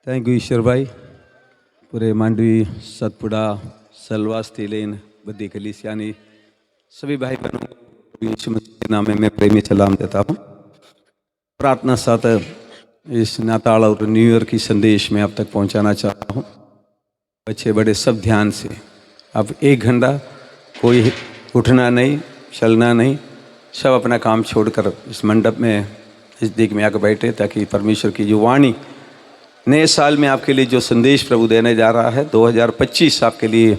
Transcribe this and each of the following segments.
Thank you ईश्वर भाई। पूरे मांडवी, सतपुड़ा, सलवास, तिलेन, बद्दी कलीसियानी सभी भाई बहनों को यीशु मसीह के नाम में मैं प्रेमी सलाम देता हूँ। प्रार्थना साथ इस नाताल और न्यू ईयर की संदेश में आप तक पहुँचाना चाहता हूँ। बच्चे बड़े सब ध्यान से, अब 1 घंटा कोई उठना नहीं, चलना नहीं, सब अपना काम छोड़कर इस मंडप में नज़दीक में आकर बैठे, ताकि परमेश्वर की जो वाणी नए साल में आपके लिए जो संदेश प्रभु देने जा रहा है, 2025 आपके लिए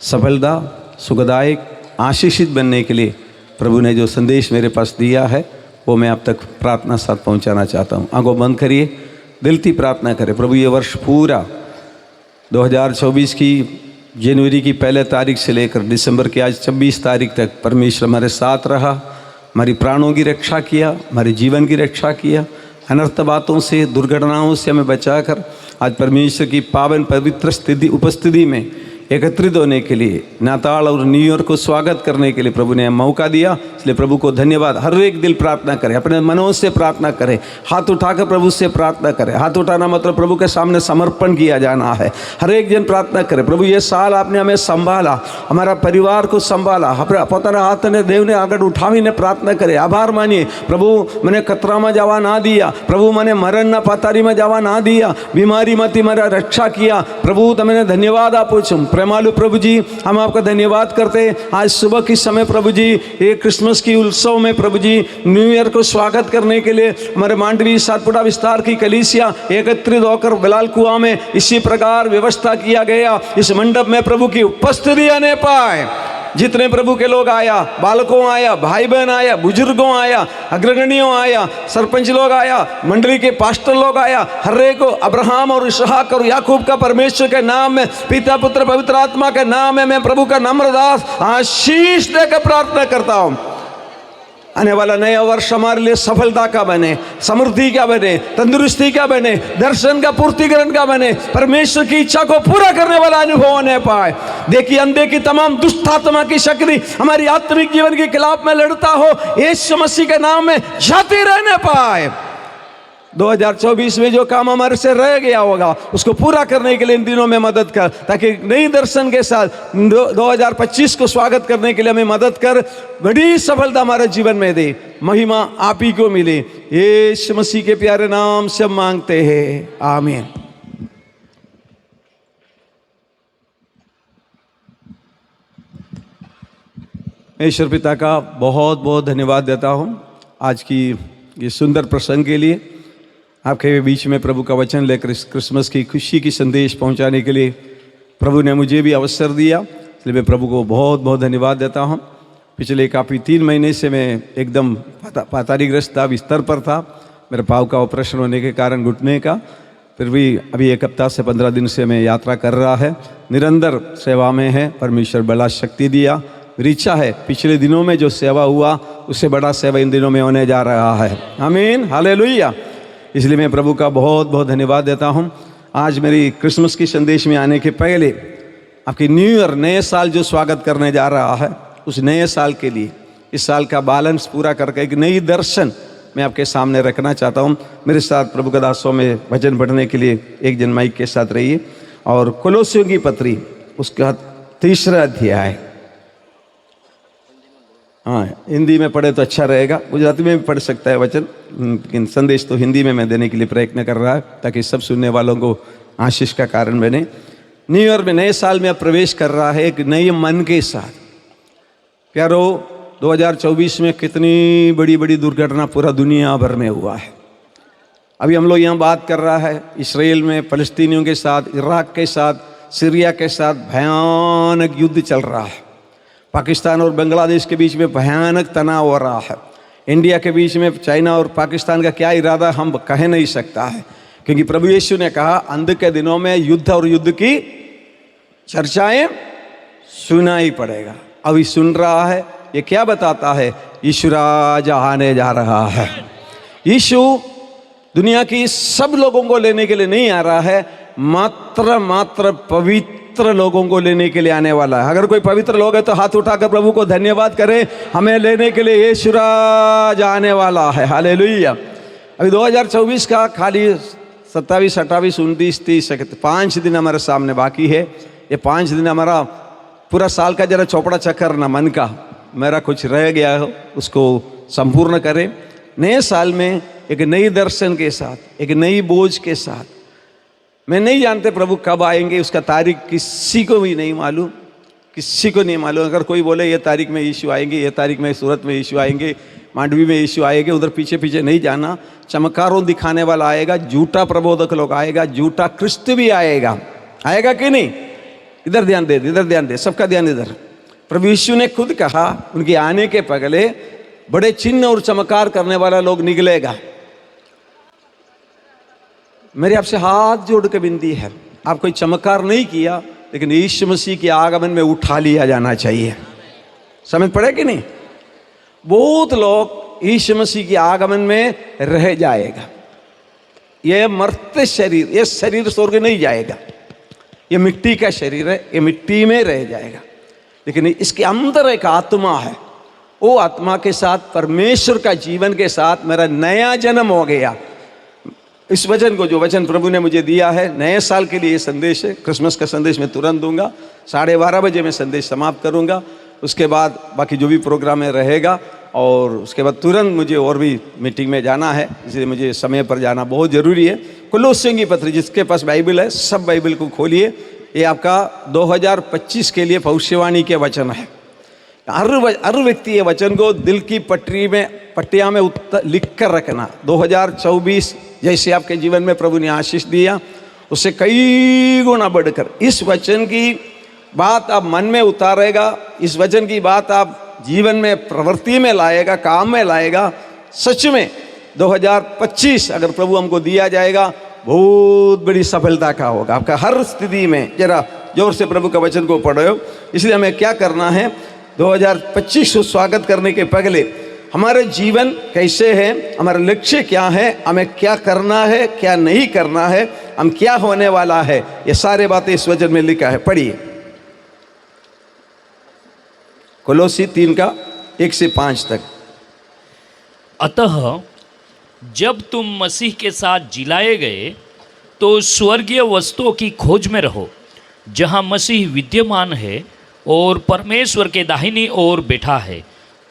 सफलता, सुखदायक, आशीषित बनने के लिए प्रभु ने जो संदेश मेरे पास दिया है वो मैं आप तक प्रार्थना साथ पहुंचाना चाहता हूं। आंखों बंद करिए, दिल की प्रार्थना करें। प्रभु ये वर्ष पूरा 2024 की जनवरी की 1 तारीख से लेकर दिसंबर की आज 26 तारीख तक परमेश्वर हमारे साथ रहा, हमारी प्राणों की रक्षा किया, हमारे जीवन की रक्षा किया, अनर्थ बातों से, दुर्घटनाओं से हमें बचाकर आज परमेश्वर की पावन पवित्र उपस्थिति में एकत्रित होने के लिए, नाताल और न्यू ईयर को स्वागत करने के लिए प्रभु ने मौका दिया। इसलिए प्रभु को धन्यवाद। हर एक दिल प्रार्थना करे, अपने मनों से प्रार्थना करे, हाथ उठाकर प्रभु से प्रार्थना करे। हाथ उठाना मतलब प्रभु के सामने समर्पण किया जाना है। हर एक जन प्रार्थना करे, प्रभु ये साल आपने हमें संभाला, हमारा परिवार को संभाला, પોતાના હાથને દેવને આગળ ઉઠાવીને પ્રાર્થના કરે, આભાર માનીએ। પ્રભુ મને ખતરામાં જવા ના દિયા, પ્રભુ મને મરણના પાતારીમાં જવા ના દિયા, બીમારીમાંથી મારા રક્ષા કિયા, પ્રભુ તમને ધન્યવાદ આપું છું। प्रेमालु प्रभु जी, हम आपका धन्यवाद करते हैं। आज सुबह के समय प्रभु जी ये क्रिसमस की उत्सव में प्रभु जी न्यू ईयर को स्वागत करने के लिए हमारे मांडवी सातपुड़ा विस्तार की कलीसिया एकत्रित होकर बिलाल कुआं में इसी प्रकार व्यवस्था किया गया। इस मंडप में प्रभु की उपस्थिति आने पाए। जितने प्रभु के लोग आया, बालकों आया, भाई बहन आया, बुजुर्गों आया, अग्रगणियों आया, सरपंच लोग आया, मंडली के पास्टर लोग आया, हर एक को अब्राहम और इसहाक और याकूब का परमेश्वर के नाम में, पिता पुत्र पवित्र आत्मा के नाम में मैं प्रभु का नम्र दास आशीष देकर प्रार्थना करता हूँ। आने वाला नया वर्ष हमारे लिए सफलता का बने, समृद्धि का बने, तंदुरुस्ती का बने, दर्शन का पूर्तिकरण का बने, परमेश्वर की इच्छा को पूरा करने वाला अनुभव होने पाए। देखिए अंधे की तमाम दुष्ट आत्मा की शक्ति हमारी आत्मिक जीवन के खिलाफ में लड़ता हो, यीशु मसीह के नाम में जाती रहने पाए। 2024 में जो काम हमारे से रह गया होगा उसको पूरा करने के लिए इन दिनों में मदद कर, ताकि नई दर्शन के साथ 2025 को स्वागत करने के लिए हमें मदद कर, बड़ी सफलता हमारे जीवन में दे। महिमा आप ही को मिले, यीशु मसीह के प्यारे नाम से मांगते हैं, आमीन। मैं ईश्वर पिता का बहुत बहुत धन्यवाद देता हूँ आज की ये सुंदर प्रसंग के लिए। आपके बीच में प्रभु का वचन लेकर इस क्रिसमस की खुशी की संदेश पहुंचाने के लिए प्रभु ने मुझे भी अवसर दिया, इसलिए मैं प्रभु को बहुत बहुत धन्यवाद देता हूं। पिछले काफ़ी 3 महीने से मैं एकदम पातारीग्रस्त था, बिस्तर पर था, मेरे पाँव का ऑपरेशन होने के कारण घुटने का। फिर भी अभी 1 हफ्ता से 15 दिन से मैं यात्रा कर रहा है, निरंतर सेवा में है। परमेश्वर बड़ा शक्ति दिया। मेरी इच्छा है पिछले दिनों में जो सेवा हुआ उससे बड़ा सेवा इन दिनों में होने जा रहा है। आमीन, हालेलुया। इसलिए मैं प्रभु का बहुत बहुत धन्यवाद देता हूँ। आज मेरी क्रिसमस की संदेश में आने के पहले आपकी न्यू ईयर, नए साल जो स्वागत करने जा रहा है, उस नए साल के लिए इस साल का बैलेंस पूरा करके एक नई दर्शन मैं आपके सामने रखना चाहता हूँ। मेरे साथ प्रभु के दासों में वचन पढ़ने के लिए एक जन माइक के साथ रहिए। और कोलोसियों की पत्री उसका 3रा अध्याय, हाँ हिंदी में पढ़े तो अच्छा रहेगा, गुजराती में भी पढ़ सकता है वचन, लेकिन संदेश तो हिंदी में मैं देने के लिए प्रयत्न कर रहा है ताकि सब सुनने वालों को आशीष का कारण बने। न्यू ईयर में, नए साल में अब प्रवेश कर रहा है एक नए मन के साथ। प्यारो, 2024 में कितनी बड़ी बड़ी दुर्घटना पूरा दुनिया भर में हुआ है। अभी हम लोग यहाँ बात कर रहा है इसराइल में फलस्तीनियों के साथ, इराक के साथ, सीरिया के साथ भयानक युद्ध चल रहा है। पाकिस्तान और बांग्लादेश के बीच में भयानक तनाव हो रहा है। इंडिया के बीच में चाइना और पाकिस्तान का क्या इरादा हम कह नहीं सकता है, क्योंकि प्रभु यीशु ने कहा अंत के दिनों में युद्ध और युद्ध की चर्चाएं सुना ही पड़ेगा। अभी सुन रहा है, ये क्या बताता है? यीशु राजा आने जा रहा है। यीशु दुनिया की सब लोगों को लेने के लिए नहीं आ रहा है, मात्र पवित्र लोगों को लेने के लिए आने वाला है। अगर कोई पवित्र लोग है तो हाथ उठाकर प्रभु को धन्यवाद करें, हमें लेने के लिए यीशु राजा आने वाला है। हालेलुया। अभी 2024 का खाली 27, 28, 29, 30, 5 दिन हमारे सामने बाकी है। ये 5 दिन हमारा पूरा साल का जरा चौपड़ा चक्कर ना मन का, मेरा कुछ रह गया हो उसको संपूर्ण करें। नए साल में एक नई दर्शन के साथ, एक नई बोझ के साथ। मैं नहीं जानते प्रभु कब आएंगे, उसका तारीख किसी को भी नहीं मालूम, किसी को नहीं मालूम। अगर कोई बोले ये तारीख में यीशु आएंगे, ये तारीख में सूरत में यीशु आएंगे, मांडवी में यीशु आएंगे, उधर पीछे पीछे नहीं जाना। चमत्कारों दिखाने वाला आएगा, झूठा प्रबोधक लोग आएगा, झूठा क्रिस्त भी आएगा। आएगा कि नहीं? इधर ध्यान दे, इधर ध्यान दे, सबका ध्यान इधर। प्रभु यीशु ने खुद कहा उनके आने के पहले बड़े चिन्ह और चमत्कार करने वाला लोग निकलेगा। मेरे आपसे हाथ जोड़ के विनती है, आप कोई चमत्कार नहीं किया लेकिन यीशु मसीह के आगमन में उठा लिया जाना चाहिए। समझ पड़े कि नहीं? बहुत लोग यीशु मसीह के आगमन में रह जाएगा। ये मरते शरीर, ये शरीर स्वर्ग नहीं जाएगा, ये मिट्टी का शरीर है, ये मिट्टी में रह जाएगा। लेकिन इसके अंदर एक आत्मा है, वो आत्मा के साथ परमेश्वर का जीवन के साथ मेरा नया जन्म हो गया। इस वचन को, जो वचन प्रभु ने मुझे दिया है, नए साल के लिए ये संदेश है। क्रिसमस का संदेश मैं तुरंत दूंगा, 12:30 बजे मैं संदेश समाप्त करूंगा। उसके बाद बाकी जो भी प्रोग्राम में रहेगा, और उसके बाद तुरंत मुझे और भी मीटिंग में जाना है, इसलिए मुझे समय पर जाना बहुत ज़रूरी है। कुलोसियों की पत्री, जिसके पास बाइबल है सब बाइबल को खोलिए। ये आपका 2025 के लिए भविष्यवाणी के वचन है। हर व्यक्ति ये वचन को दिल की पट्टिया में लिख कर रखना। 2024 जैसे आपके जीवन में प्रभु ने आशीष दिया, उससे कई गुना बढ़कर इस वचन की बात आप मन में उतारेगा, इस वचन की बात आप जीवन में प्रवृत्ति में लाएगा, काम में लाएगा। सच में 2025 अगर प्रभु हमको दिया जाएगा, बहुत बड़ी सफलता का होगा आपका हर स्थिति में। जरा जोर से प्रभु का वचन को पढ़ो। इसलिए हमें क्या करना है, 2025 को स्वागत करने के पहले हमारे जीवन कैसे है, हमारा लक्ष्य क्या है, हमें क्या करना है, क्या नहीं करना है, हम क्या होने वाला है, ये सारे बातें इस वचन में लिखा है। पढ़िए कोलोसी 3 का 1 से 5 तक। अतः जब तुम मसीह के साथ जिलाए गए तो स्वर्गीय वस्तुओं की खोज में रहो, जहाँ मसीह विद्यमान है और परमेश्वर के दाहिनी ओर बैठा है।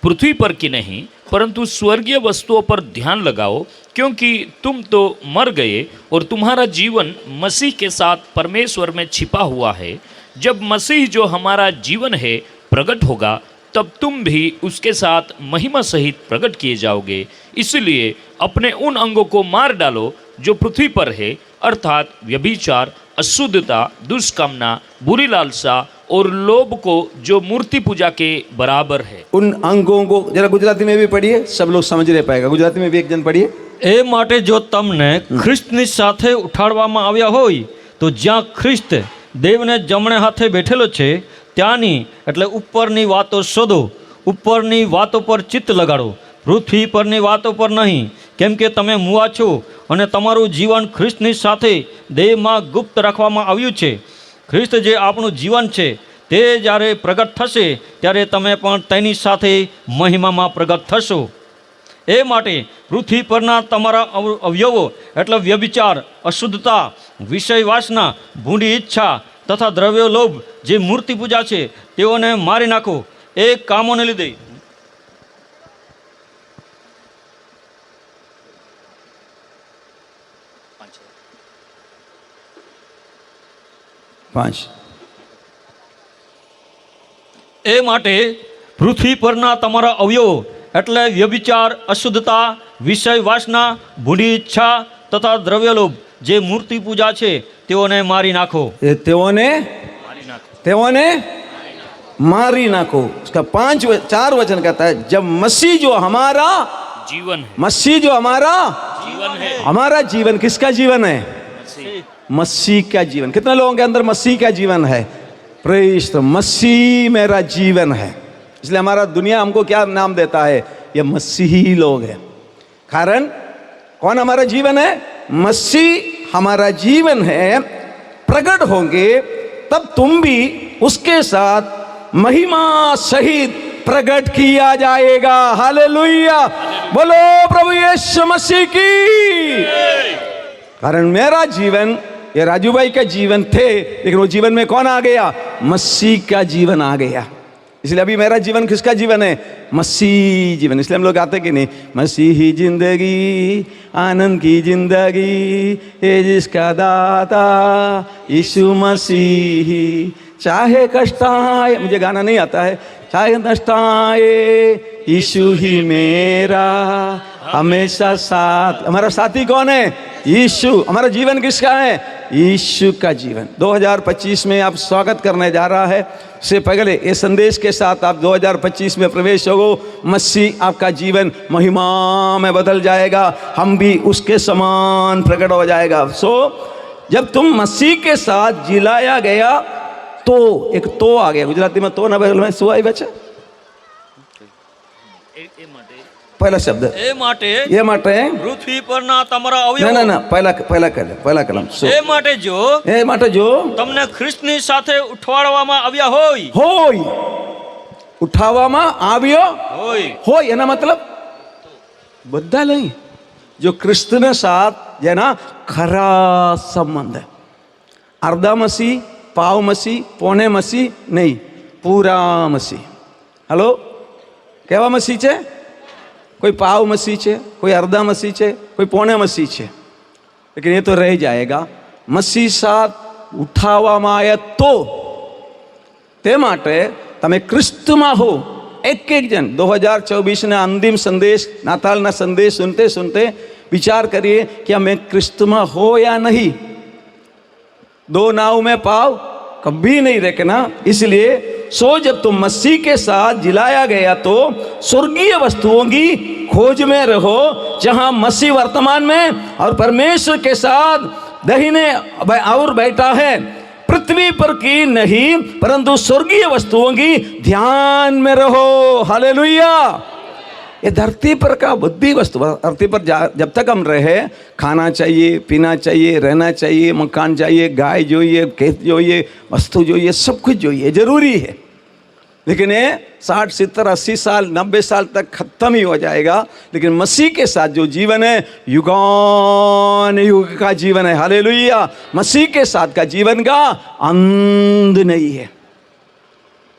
पृथ्वी पर की नहीं परंतु स्वर्गीय वस्तुओं पर ध्यान लगाओ, क्योंकि तुम तो मर गए और तुम्हारा जीवन मसीह के साथ परमेश्वर में छिपा हुआ है। जब मसीह जो हमारा जीवन है प्रकट होगा, तब तुम भी उसके साथ महिमा सहित प्रकट किए जाओगे। इसलिए अपने उन अंगों को मार डालो जो पृथ्वी पर है, अर्थात व्यभिचार, अशुद्धता, दुष्कामना, बुरी लालसा और लोभ को, जो मूर्ति पूजा के बराबर है। उन अंगों को जरा गुजराती में भी पढ़िए, सब लोग समझ नहीं पाएगा। गुजराती में भी एक जन पढ़िए। એ માટે જો તમને ખ્રિસ્તની સાથે ઉઠાડવામાં આવ્યા હોય તો જ્યાં ખ્રિસ્ત દેવને જમણે હાથે બેઠેલો છે ત્યાંની એટલે ઉપરની વાતો શોધો, ઉપરની વાતો પર ચિત્ત લગાડો, પૃથ્વી પરની વાતો પર નહીં, કેમ કે તમે મુવા છો અને તમારું જીવન ખ્રિસ્તની સાથે દેહમાં ગુપ્ત રાખવામાં આવ્યું છે। ખ્રિસ્ત જે આપણું જીવન છે તે જ્યારે પ્રગટ થશે ત્યારે તમે પણ તેની સાથે મહિમામાં પ્રગટ થશો। એ માટે પૃથ્વી પરના તમારા અવયવો એટલે વ્યભિચાર, અશુદ્ધતા, વિષય વાસના, ભૂંડી ઈચ્છા તથા દ્રવ્ય લોભ, જે મૂર્તિ પૂજા છે તેઓને મારી નાખો। એ કામોને લીધે એ માટે પૃથ્વી પરના તમારા અવયવો એટલે વ્યભિચાર, અશુદ્ધતા, વિષય વાસના, ભૂંડી ઈચ્છા તથા દ્રવ્યલોભ, જે મૂર્તિ પૂજા છે તેઓને મારી નાખો। तेओने मारी नाखो। उसका 4 वचन कहता है, जब मसीह जो हमारा जीवन है, मसीह जो हमारा जीवन है, हमारा जीवन किसका जीवन है? मसीह का जीवन। कितने लोगों के अंदर मसीह का जीवन है? प्रेज। तो मसीह मेरा जीवन है, इसलिए हमारा दुनिया हमको क्या नाम देता है? ये मसीही लोग हैं। कारण कौन हमारा जीवन है? मसीह हमारा जीवन है। प्रकट होंगे तब तुम भी उसके साथ महिमा सहित प्रकट किया जाएगा। हालेलुया, बोलो प्रभु यीशु मसीह की। कारण मेरा जीवन, ये राजू भाई का जीवन थे, लेकिन वो जीवन में कौन आ गया? मसीह का जीवन आ गया। इसलिए अभी मेरा जीवन किसका जीवन है? मसीह जीवन। इसलिए हम लोग आते कि नहीं, मसीही जिंदगी आनंद की जिंदगी ये जिसका दाता यीशु मसीही, चाहे कष्ट आए, मुझे गाना नहीं आता है, चाहे कष्ट आए यीशु ही मेरा हमेशा साथ। हमारा साथी कौन है? यीशु। हमारा जीवन किसका है? यीशु का जीवन। 2025 में आप स्वागत करने जा रहा है, से पहले ये संदेश के साथ आप 2025 में प्रवेश हो। मसीह आपका जीवन महिमा में बदल जाएगा, हम भी उसके समान प्रकट हो जाएगा। जब तुम मसीह के साथ जिलाया गया तो एक तो आ गया, गुजराती में तो ना में શું આવી બચ્ચા? पहला शब्द એ માટે ये माटे પૃથ્વી પરના તમારા ना અવયવો ना ना पहला कलम એ માટે જો એ માટે जो તમને ખ્રિસ્તની સાથે ઉઠવાડવામાં આવ્યા હોય होय उठावामा આવ્યો होय એના मतलब બધા નહીં, जो क्रिस्तने साथ જેના ખરા संबंध है। अर्धा मसीह, पाव मसीह, पौने मसीह नहीं, पूरा मसीह। हेलो, केवा मसीह છે? कोई पाव मसीह છે, कोई अर्धा मसीह છે, कोई पौने मसीह છે, लेकिन ये तो रह जाएगा। मसीह साथ उठावामा आया तो ते माटे તમે ક્રિસ્તમાં હો। એક એક જણ 2024ના અંતિમ સંદેશ, નાતાલના સંદેશ સુનતે સુનતે विचार करिए कि हमें क्रिस्त में हो या नहीं। दो नाव में पाव कभी नहीं रखना। इसलिए जब तुम मसीह के साथ जिलाया गया तो स्वर्गीय वस्तुओं की खोज में रहो, जहां मसीह वर्तमान में और परमेश्वर के साथ दाहिने और बैठा है। पृथ्वी पर की नहीं परंतु स्वर्गीय वस्तुओं की ध्यान में रहो। हालेलुया। ये धरती पर का बुद्धि वस्तु, धरती पर जब तक हम रहे, खाना चाहिए, पीना चाहिए, रहना चाहिए, मकान चाहिए, गाय चाहिए, खेत चाहिए, वस्तु चाहिए, सब कुछ चाहिए, जरूरी है। लेकिन ये 60, 70, 80 साल, 90 साल तक खत्म ही हो जाएगा। लेकिन मसीह के साथ जो जीवन है युगान युग का जीवन है। हालेलुया। मसीह के साथ का जीवन का अंत नहीं है।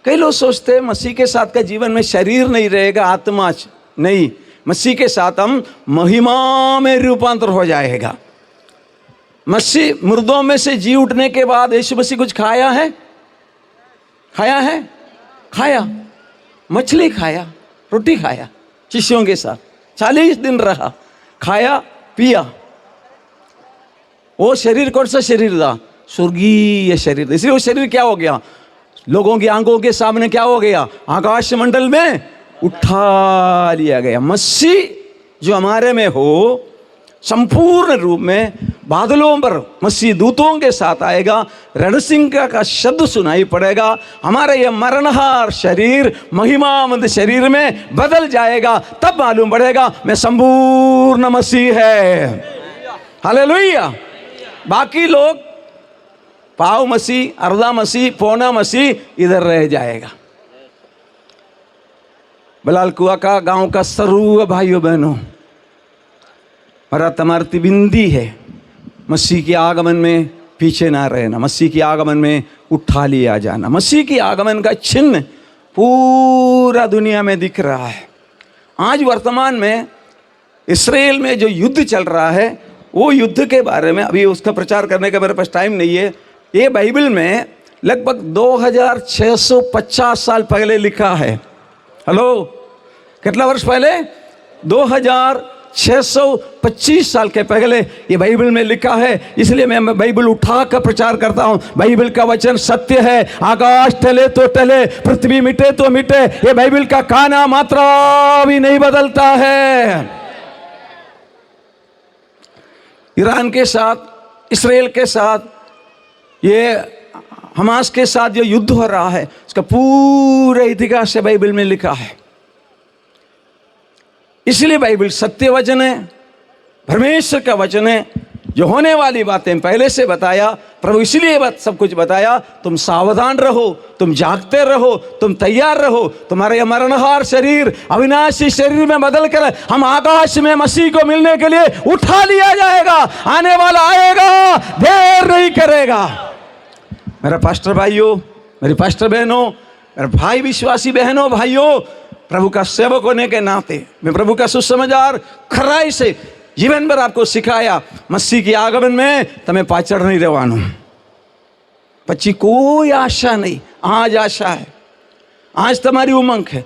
कई लोग सोचते हैं मसीह के साथ का जीवन में शरीर नहीं रहेगा, आत्मा नहीं। मसीह के साथ हम महिमा में रूपांतर हो जाएगा। मसीह मुर्दों में से जी उठने के बाद यीशु मसीह कुछ खाया है? खाया है? खाया, मछली खाया, रोटी खाया, शिष्यों के साथ 40 दिन रहा, खाया पिया। वो शरीर कौन सा शरीर था? स्वर्गीय शरीर। इसलिए वो शरीर क्या हो गया? लोगों की आंखों के सामने क्या हो गया? आकाश मंडल में उठा लिया गया। मसीह जो हमारे में हो, संपूर्ण रूप में बादलों पर मसीह दूतों के साथ आएगा। रणसिंह का शब्द सुनाई पड़ेगा। हमारा यह मरणहार शरीर महिमामंद शरीर में बदल जाएगा। तब मालूम पड़ेगा मैं संपूर्ण मसीह है। हालेलुया। बाकी लोग पाव मसीह, अर्धा मसीह, पौना मसीह इधर रह जाएगा। बलाल कुआ का गांव का सर्व भाइयों बहनों, मेरा तमारती बिंदी है, मसीह के आगमन में पीछे ना रहना, मसीह के आगमन में उठा लिया जाना। मसीह के आगमन का चिन्ह पूरा दुनिया में दिख रहा है। आज वर्तमान में इस्राएल में जो युद्ध चल रहा है, वो युद्ध के बारे में अभी उसका प्रचार करने का मेरे पास टाइम नहीं है। ये बाइबल में लगभग 2650 साल पहले लिखा है। हेलो, कितना वर्ष पहले? 2625 साल के पहले ये बाइबल में लिखा है। इसलिए मैं बाइबल उठा कर प्रचार करता हूँ। बाइबल का वचन सत्य है। आकाश टले तो टले, पृथ्वी मिटे तो मिटे, ये बाइबल का काना मात्रा भी नहीं बदलता है। ईरान के साथ, इस्राएल के साथ, ये हमास के साथ जो युद्ध हो रहा है, उसका पूरा इतिहास से बाइबल में लिखा है। इसलिए बाइबल सत्य वचन है, परमेश्वर का वचन है। जो होने वाली बातें पहले से बताया। प्रभु इसलिए ये बात सब कुछ बताया, तुम सावधान रहो, तुम जागते रहो, तुम तैयार रहो। तुम्हारे यह मरणहार शरीर अविनाशी शरीर में बदल कर हम आकाश में मसीह को मिलने के लिए उठा लिया जाएगा। आने वाला आएगा, देर नहीं करेगा। मेरा पास्टर भाइयों, मेरी पास्टर बहनों, मेरे भाई विश्वासी बहनों भाइयों, प्रभु का सेवक होने के नाते मैं प्रभु का सुसमाचार खराई से जीवन भर आपको सिखाया। मसीह की आगमन में તમે પાછળ नहीं રહેવાનું, પછી કોઈ આશા नहीं, आज आशा है, आज तुम्हारी उमंग है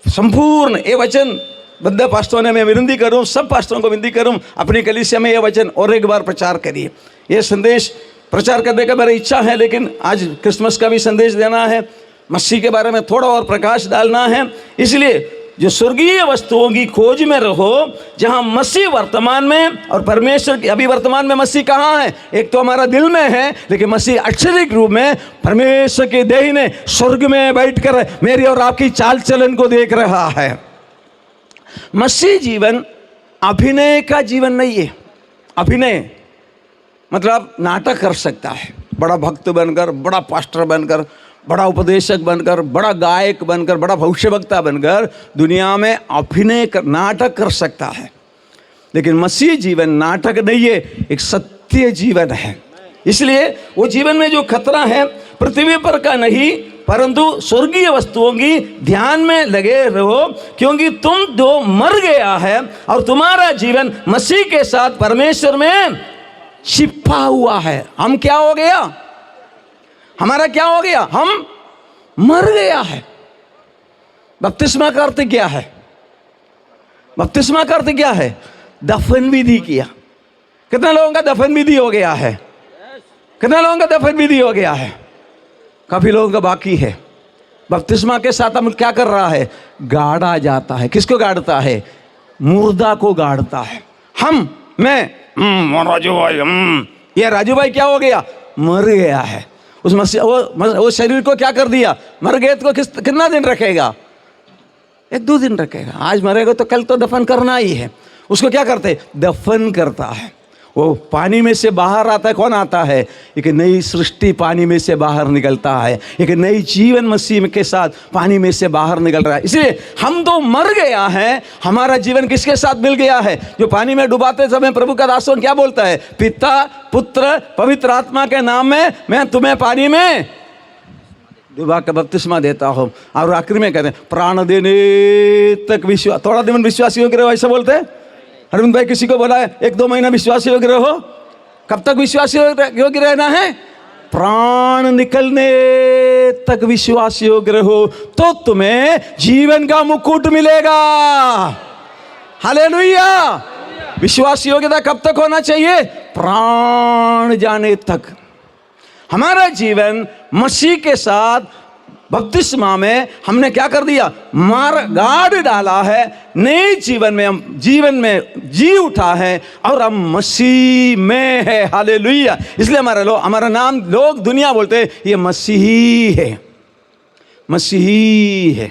संपूर्ण। ये वचन बद्ध पास्टरों ने मैं विनती करूं, सब पास्टरों को विनती करूं, अपनी कलीसिया में ये वचन और एक बार प्रचार करिए। ये संदेश प्रचार करने का मेरी इच्छा है, लेकिन आज क्रिसमस का भी संदेश देना है, मसीह के बारे में थोड़ा और प्रकाश डालना है। इसलिए जो स्वर्गीय वस्तुओं की खोज में रहो, जहां मसीह वर्तमान में और परमेश्वर की अभी वर्तमान में मसीह कहाँ है? एक तो हमारा दिल में है, लेकिन मसीह अक्षरिक रूप में परमेश्वर के दाहिने स्वर्ग में बैठकर मेरी और आपकी चाल चलन को देख रहा है। मसीह जीवन अभिनय का जीवन नहीं है। अभिनय मतलब नाटक कर सकता है, बड़ा भक्त बनकर, बड़ा पास्टर बनकर, बड़ा उपदेशक बनकर, बड़ा गायक बनकर, बड़ा भविष्यवक्ता बनकर दुनिया में अभिनय कर, नाटक कर सकता है। लेकिन मसीह जीवन नाटक नहीं है, एक सत्य जीवन है। इसलिए वो जीवन में जो खतरा है पृथ्वी पर का नहीं, परंतु स्वर्गीय वस्तुओं की ध्यान में लगे रहो, क्योंकि तुम जो मर गया है और तुम्हारा जीवन मसीह के साथ परमेश्वर में छिपा हुआ है। हम क्या हो गया? हमारा क्या हो गया? हम मर गया है। बपतिस्मा का अर्थ क्या है? बपतिस्मा का अर्थ क्या है? दफन विधि किया। कितने लोगों का दफन विधि हो गया है? कितने लोगों का दफन विधि हो गया है? काफी लोगों का बाकी है। बपतिस्मा के साथ हम क्या कर रहा है? गाड़ा जाता है। किसको गाड़ता है? मुर्दा को गाड़ता है। मैं राजू भाई, ये राजू भाई क्या हो गया? मर गया है। उस मसीह वो शरीर को क्या कर दिया? मर गए तो कितना दिन रखेगा? 1-2 दिन रखेगा। आज मरेगा तो कल तो दफन करना ही है। उसको क्या करते? दफन करता है। वो पानी में से बाहर आता है। कौन आता है? एक नई सृष्टि पानी में से बाहर निकलता है। एक नई जीवन मसीह के साथ पानी में से बाहर निकल रहा है। इसलिए हम तो मर गया है, हमारा जीवन किसके साथ मिल गया है? जो पानी में डुबाते समय प्रभु का दासों क्या बोलता है? पिता, पुत्र, पवित्र आत्मा के नाम में मैं तुम्हें पानी में डुबा के बपतिस्मा देता हूँ। और आखिर में कहते हैं प्राण देने तक विश्वास। थोड़ा दिन विश्वासी हो गए, ऐसा बोलते हैं। अरविंद भाई किसी को बोला है 1-2 महीना विश्वासी योग्य रहो। कब तक विश्वासी योग्य रहना है? प्राण निकलने तक विश्वासी योग्य रहो, तो तुम्हें जीवन का मुकुट मिलेगा। हालेलुया। विश्वासी योग्यता कब तक होना चाहिए? प्राण जाने तक। हमारा जीवन मसीह के साथ बपतिस्मा में हमने क्या कर दिया? गाड़ डाला है। नए जीवन में हम जीवन में जी उठा है और हम मसीह में है। हालेलुया। इसलिए हमारा नाम लोग दुनिया बोलते हैं ये मसीही है, मसीही है।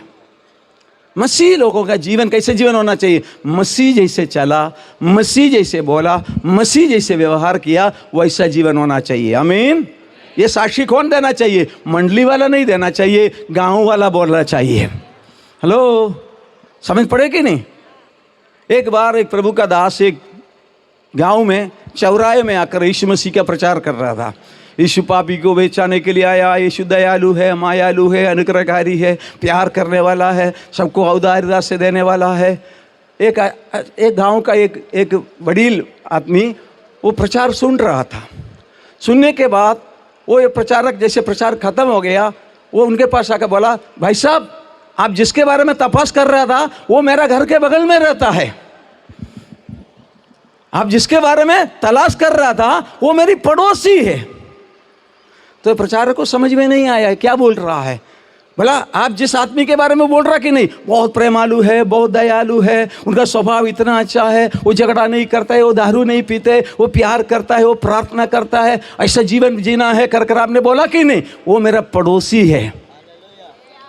मसीह लोगों का जीवन कैसे जीवन होना चाहिए? मसीह जैसे चला, मसीह जैसे बोला, मसीह जैसे व्यवहार किया, वैसा जीवन होना चाहिए। आमीन। ये साक्षी कौन देना चाहिए? मंडली वाला नहीं देना चाहिए, गांव वाला बोलना चाहिए। हेलो, समझ पड़े कि नहीं? एक बार एक प्रभु का दास एक गांव में चौराहे में आकर यीशु मसीह का प्रचार कर रहा था। यीशु पापी को बचाने के लिए आया। यीशु दयालु है, मायालु है, अनुग्रहकारी है, प्यार करने वाला है, सबको औदार्यता से देने वाला है। एक गांव का एक वडील आदमी वो प्रचार सुन रहा था। सुनने के बाद वो ये प्रचारक जैसे प्रचार खत्म हो गया, वो उनके पास आकर बोला, भाई साहब आप जिसके बारे में तपास कर रहा था वो मेरा घर के बगल में रहता है। आप जिसके बारे में तलाश कर रहा था वो मेरी पड़ोसी है। तो प्रचारक को समझ में नहीं आया क्या बोल रहा है। बोला आप जिस आदमी के बारे में बोल रहा कि नहीं, बहुत प्रेमालु है, बहुत दयालु है, उनका स्वभाव इतना अच्छा है, वो झगड़ा नहीं करता है, वो दारू नहीं पीते, वो प्यार करता है, वो प्रार्थना करता है, ऐसा जीवन जीना है कर आपने बोला कि नहीं, वो मेरा पड़ोसी है।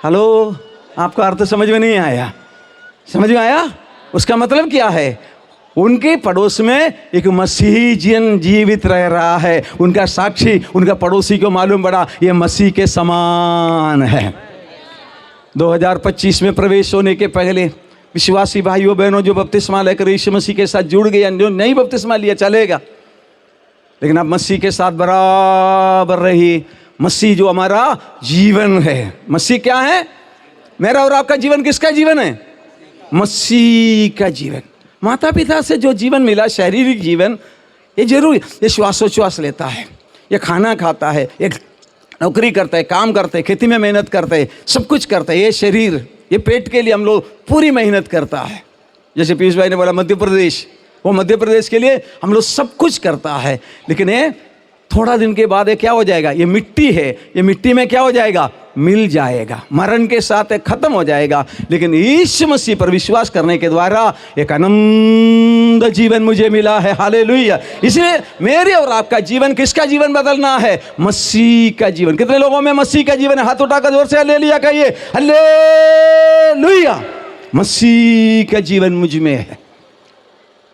हेलो, आपका अर्थ समझ में नहीं आया? समझ में आया? उसका मतलब क्या है? उनके पड़ोस में एक मसीही जन जीवित रह रहा है। उनका साक्षी उनका पड़ोसी को मालूम पड़ा ये मसीह के समान है। 2025 में प्रवेश होने के पहले विश्वासी भाइयों बहनों जो बपतिस्मा लेकर यीशु मसीह के साथ जुड़ गए, जो नहीं बपतिस्मा लिया चलेगा, लेकिन आप मसीह के साथ बराबर रहिए। मसीह जो हमारा जीवन है, मसीह क्या है? मेरा और आपका जीवन किसका जीवन है? मसीह का जीवन। माता पिता से जो जीवन मिला, शारीरिक जीवन, ये जरूरी, ये श्वासोच्छ्वास लेता है, ये खाना खाता है, ये नौकरी करता है, काम करता है, खेती में मेहनत करता है, सब कुछ करता है। ये शरीर, ये पेट के लिए हम लोग पूरी मेहनत करता है। जैसे पीयूष भाई ने बोला मध्य प्रदेश, वो मध्य प्रदेश के लिए हम लोग सब कुछ करता है। लेकिन ये थोड़ा दिन के बाद ये क्या हो जाएगा? ये मिट्टी है, ये मिट्टी में क्या हो जाएगा? मिल जाएगा, मरण के साथ खत्म हो जाएगा। लेकिन यीशु मसीह पर विश्वास करने के द्वारा एक अनंत जीवन मुझे मिला है। हालेलुया। इसलिए मेरे और आपका जीवन, किसका जीवन बदलना है? मसीह का जीवन। कितने लोगों में मसीह का जीवन है? हाथ उठाकर जोर से हालेलुया कहिए। हालेलुया। मसीह का जीवन मुझ में है,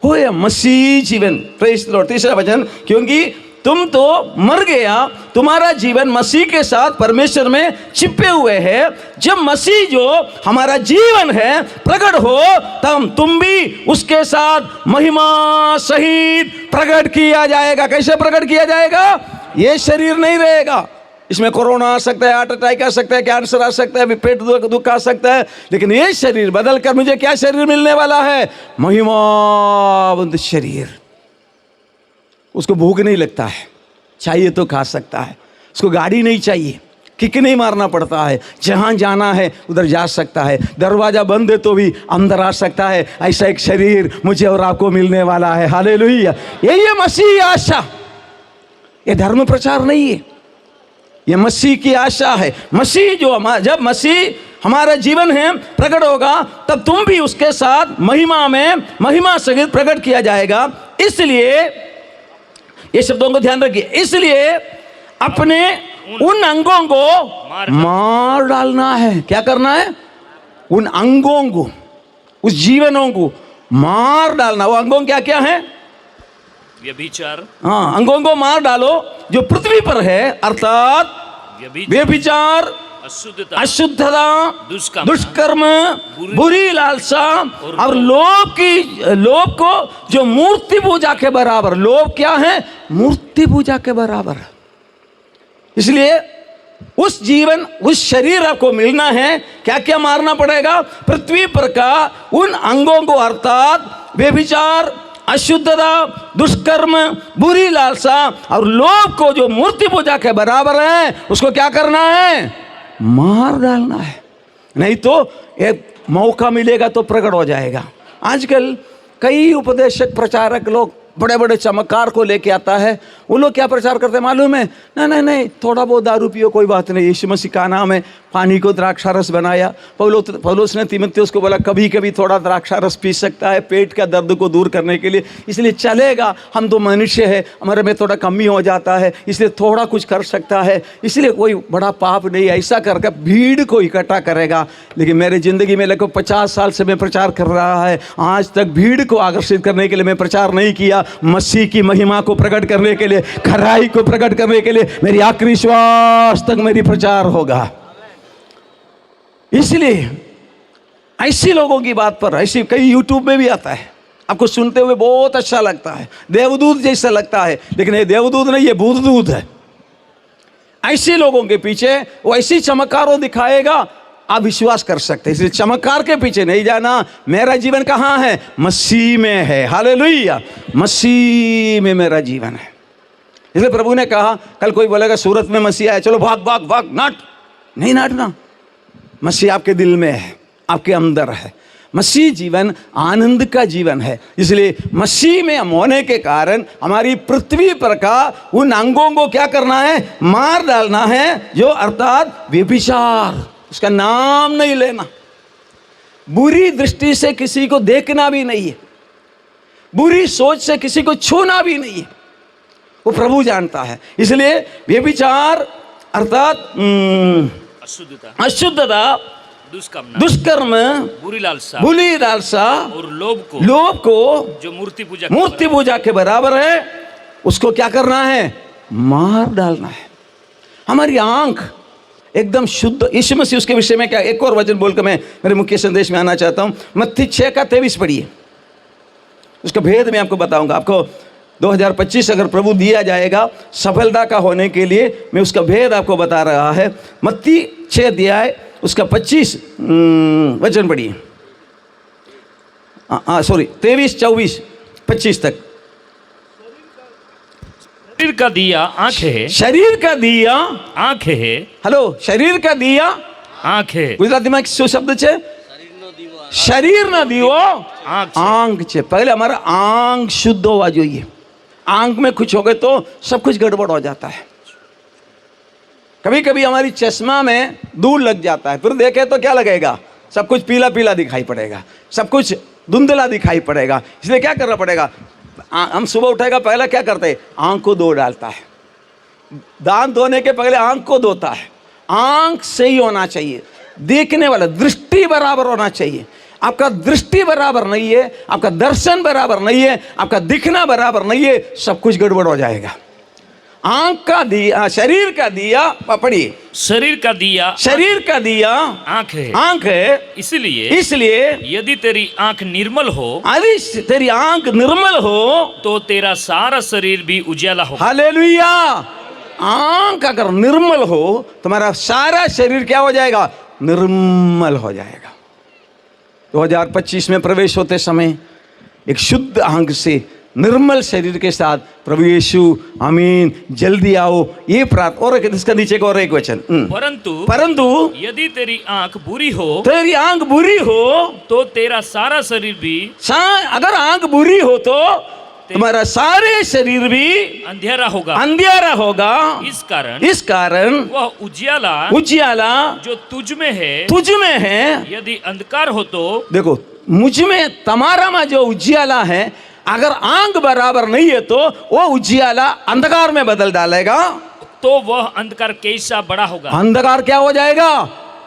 हो मसीह जीवन। Praise the Lord. तीसरा वचन, क्योंकि तुम तो मर गया, तुम्हारा जीवन मसीह के साथ परमेश्वर में छिपे हुए है। जब मसीह जो हमारा जीवन है प्रकट हो, तब तुम भी उसके साथ महिमा सहित प्रकट किया जाएगा। कैसे प्रकट किया जाएगा? ये शरीर नहीं रहेगा, इसमें कोरोना आ सकता है, हार्ट अटैक आ सकता है, कैंसर आ सकता है, पेट दुख आ सकता है, लेकिन ये शरीर बदल कर मुझे क्या शरीर मिलने वाला है? महिमावंत शरीर। उसको भूख नहीं लगता है, चाहिए तो खा सकता है। उसको गाड़ी नहीं चाहिए, किक नहीं मारना पड़ता है, जहाँ जाना है उधर जा सकता है, दरवाज़ा बंद है तो भी अंदर आ सकता है। ऐसा एक शरीर मुझे और आपको मिलने वाला है। हालेलुया। ये मसीह आशा, ये धर्म प्रचार नहीं है, ये मसीह की आशा है। मसीह जो जब मसीह हमारा जीवन है प्रकट होगा, तब तुम भी उसके साथ महिमा में महिमा सहित प्रकट किया जाएगा। इसलिए ये शब्दों को ध्यान रखिए, इसलिए अपने उन अंगों को मार डालना है। क्या करना है? उन अंगों को, उस जीवनों को मार डालना। वो अंगों क्या क्या है? व्यभिचार। हाँ, अंगों को मार डालो जो पृथ्वी पर है, अर्थात व्यभिचार, अशुद्धता, दुष्कर्म, बुरी लालसा और लोभ को जो मूर्ति पूजा के बराबर। लोभ क्या है? मूर्ति पूजा के बराबर। इसलिए उस जीवन, उस शरीर आपको मिलना है, क्या क्या मारना पड़ेगा? पृथ्वी पर का उन अंगों को, अर्थात व्यभिचार, अशुद्धता, दुष्कर्म, बुरी लालसा और लोभ को जो मूर्ति पूजा के बराबर है, उसको क्या करना है? मार डालना है। नहीं तो एक मौका मिलेगा तो प्रकट हो जाएगा। आजकल कई उपदेशक प्रचारक लोग बड़े बड़े चमत्कार को लेके आता है। वो लोग क्या प्रचार करते हैं मालूम है? नहीं, थोड़ा बहुत दारू पियो कोई बात नहीं, यीशु मसीह का नाम है, पानी को द्राक्षारस बनाया। पौलुस ने तीमुथियुस को बोला कभी कभी थोड़ा द्राक्षारस पी सकता है पेट का दर्द को दूर करने के लिए, इसलिए चलेगा, हम तो मनुष्य है, हमारे में थोड़ा कमी हो जाता है, इसलिए थोड़ा कुछ कर सकता है, इसलिए कोई बड़ा पाप नहीं। ऐसा करके भीड़ को इकट्ठा करेगा। लेकिन मेरे ज़िंदगी में लगभग 50 साल से मैं प्रचार कर रहा है, आज तक भीड़ को आकर्षित करने के लिए मैं प्रचार नहीं किया। मसीह की महिमा को प्रकट करने के लिए, खराई को प्रकट करने के लिए मेरी आखिरी श्वास तक मेरी प्रचार होगा। इसलिए ऐसी लोगों की बात पर, ऐसी कई यूट्यूब में भी आता है, आपको सुनते हुए बहुत अच्छा लगता है, देवदूत जैसा लगता है, लेकिन ये देवदूत नहीं, ये भूतदूत है। ऐसे लोगों के पीछे वो ऐसी चमत्कारों दिखाएगा, आप विश्वास कर सकते हैं। इसलिए चमत्कार के पीछे नहीं जाना। मेरा जीवन कहाँ है? मसीह में है। हालेलुया। मसीह में मेरा जीवन है। इसलिए प्रभु ने कहा, कल कोई बोलेगा सूरत में मसीह आया, चलो भाग भाग भाग, नहीं नाटना। मसीह आपके दिल में है, आपके अंदर है। मसीह जीवन आनंद का जीवन है। इसलिए मसीह में हम होने के कारण हमारी पृथ्वी पर का उन अंगों को क्या करना है? मार डालना है, जो अर्थात व्यभिचार, उसका नाम नहीं लेना, बुरी दृष्टि से किसी को देखना भी नहीं है, बुरी सोच से किसी को छूना भी नहीं है, वो प्रभु जानता है। इसलिए व्यभिचार अर्थात अशुद्धता, दुष्कामना, दुष्कर्म, बुरी लालसा बुरी लालसा और लोभ को जो मूर्ति पूजा के बराबर है, उसको क्या करना है? मार डालना है। हमारी आंख एकदम शुद्ध, यीशु मसीह उसके विषय में क्या, एक और वचन बोलकर मैं मेरे मुख्य संदेश में आना चाहता हूं। मत्ती 6:23 पढ़िए, उसका भेद मैं आपको बताऊंगा। आपको 2025 अगर प्रभु दिया जाएगा सफलता का होने के लिए, मैं उसका भेद आपको बता रहा है। मत्ती 6 अध्याय उसका 25 वचन पढ़िए, 23, 24, 25 तक। शरीर का दिया आंखें है, शरीर का दिया आंखें है, हेलो, शरीर का दिया आंखें, ગુજરાતીમાં શું શબ્દ છે? શરીર ના દીવો आंख છે। पहले हमारा आंख शुद्ध होना चाहिए। आंख में कुछ हो गए तो सब कुछ गड़बड़ हो जाता है। कभी कभी हमारी चश्मा में धूल लग जाता है, फिर देखे तो क्या लगेगा? सब कुछ पीला पीला दिखाई पड़ेगा, सब कुछ धुंधला दिखाई पड़ेगा। इसलिए क्या करना पड़ेगा? हम सुबह उठेगा पहले क्या करते हैं? आंख को धो डालता है। दांत धोने के पहले आंख को धोता है। आंख सही होना चाहिए, देखने वाला दृष्टि बराबर होना चाहिए। आपका दृष्टि बराबर नहीं है, आपका दर्शन बराबर नहीं है, आपका दिखना बराबर नहीं है, सब कुछ गड़बड़ हो जाएगा। आंख का दिया, शरीर का दिया, पढ़िए, शरीर का दिया, शरीर का दिया आंख है, आंख है। इसलिए यदि तेरी आंख निर्मल हो, यदि तेरी आंख निर्मल हो तो तेरा सारा शरीर भी उजाला हो। हालेलुया। आंख अगर निर्मल हो, तुम्हारा सारा शरीर क्या हो जाएगा? निर्मल हो जाएगा। 2025 में प्रवेश होते समय एक शुद्ध आंख से, निर्मल शरीर के साथ, प्रभु यीशु आमीन जल्दी आओ, ये प्रार्थना। और इसका नीचे का और एक वचन, परंतु यदि तेरी आंख बुरी हो, तेरी आंख बुरी हो तो तेरा सारा शरीर भी, अगर आंख बुरी हो तो तुम्हारा सारे शरीर भी अंधेरा होगा, अंधेरा होगा। इस कारण वह उजियाला जो तुझ में है, यदि अंधकार हो तो, देखो, मुझ में, तुम्हारा में जो उजियाला है, अगर आंख बराबर नहीं है तो वो उजियाला अंधकार में बदल डालेगा। तो वह अंधकार कैसा बड़ा होगा? अंधकार क्या हो जाएगा?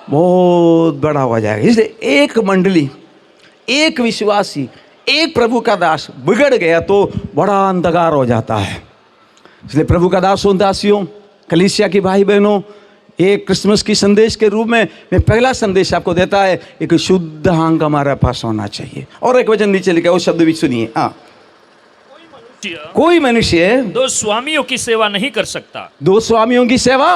बहुत बड़ा हो जाएगा। इसलिए एक मंडली, एक विश्वासी, एक प्रभु का दास बिगड़ गया तो बड़ा अंधकार हो जाता है। इसलिए प्रभु का दासों, दासियों, कलीसिया की भाई बहनों, एक क्रिसमस की संदेश के रूप में मैं पहला संदेश आपको देता है, एक शुद्ध आंख हमारे पास होना चाहिए। और एक वचन नीचे लिखा, वो शब्द भी सुनिए। कोई मनुष्य दो स्वामियों की सेवा नहीं कर सकता, दो स्वामियों की सेवा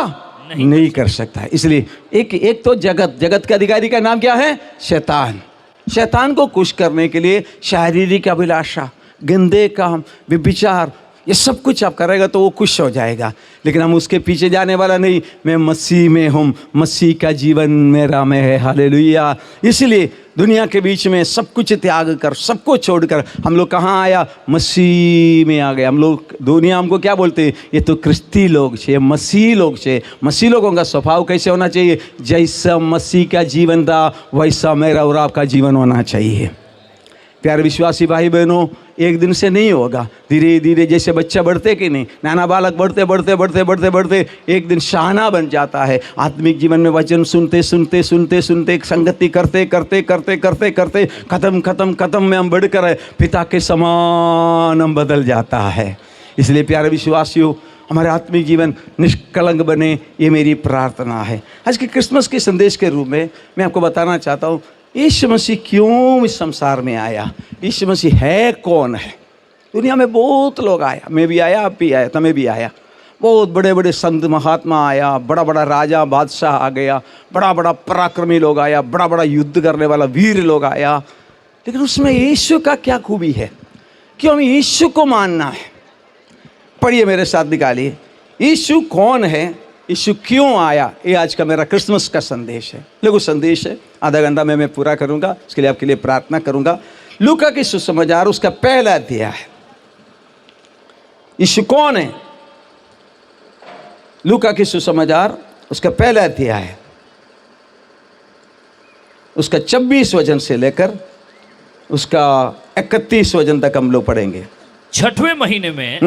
नहीं कर सकता। इसलिए एक तो जगत के अधिकारी का नाम क्या है? शैतान। शैतान को खुश करने के लिए शारीरिक अभिलाषा, गंदे काम, व्यभिचार, ये सब कुछ आप करेगा तो वो खुश हो जाएगा। लेकिन हम उसके पीछे जाने वाला नहीं। मैं मसीह में हूँ, मसीह का जीवन मेरा में है। हालेलुया। इसलिए दुनिया के बीच में सब कुछ त्याग कर, सबको छोड़कर हम लोग कहाँ आया? मसीह में आ गए हम लोग। दुनिया हमको क्या बोलते हैं? ये तो क्रिस्ती लोग छे, मसीह लोग छे। मसीह लोगों का स्वभाव कैसे होना चाहिए? जैसा मसीह का जीवन था वैसा मेरा और आपका जीवन होना चाहिए। प्यारे विश्वासी भाई बहनों, एक दिन से नहीं होगा, धीरे धीरे जैसे बच्चा बढ़ते कि नहीं, नाना बालक बढ़ते बढ़ते बढ़ते बढ़ते बढ़ते एक दिन शाना बन जाता है। आत्मिक जीवन में वचन सुनते सुनते सुनते सुनते, संगति करते करते करते करते करते खत्म खत्म खत्म में हम बढ़कर पिता के समान हम बदल जाता है। इसलिए प्यारे विश्वासियों, हमारे आत्मिक जीवन निष्कलंक बने, ये मेरी प्रार्थना है। आज के क्रिसमस के संदेश के रूप में मैं आपको बताना चाहता हूँ, यीशु मसीह क्यों इस संसार में आया, यीशु मसीह है कौन है। दुनिया में बहुत लोग आया, मैं भी आया, आप भी आया, तुम्हें भी आया। बहुत बड़े बड़े संत महात्मा आया, बड़ा बड़ा राजा बादशाह आ गया, बड़ा बड़ा पराक्रमी लोग आया, बड़ा बड़ा युद्ध करने वाला वीर लोग आया। लेकिन उसमें यीशु का क्या खूबी है? क्यों हमें यीशु को मानना है? पढ़िए मेरे साथ, निकालिए, यीशु कौन है, यीशु क्यों आया। ये आज का मेरा क्रिसमस का संदेश है। लघु संदेश है, आधा घंटा में मैं पूरा करूंगा, इसके लिए आपके लिए प्रार्थना करूंगा। लूका की सुसमाचार उसका पहला अध्याय है। यीशु कौन है? लूका की सुसमाचार उसका पहला अध्याय है, उसका 26 वचन से लेकर उसका 31 वचन तक हम लोग पढ़ेंगे। 6वें महीने में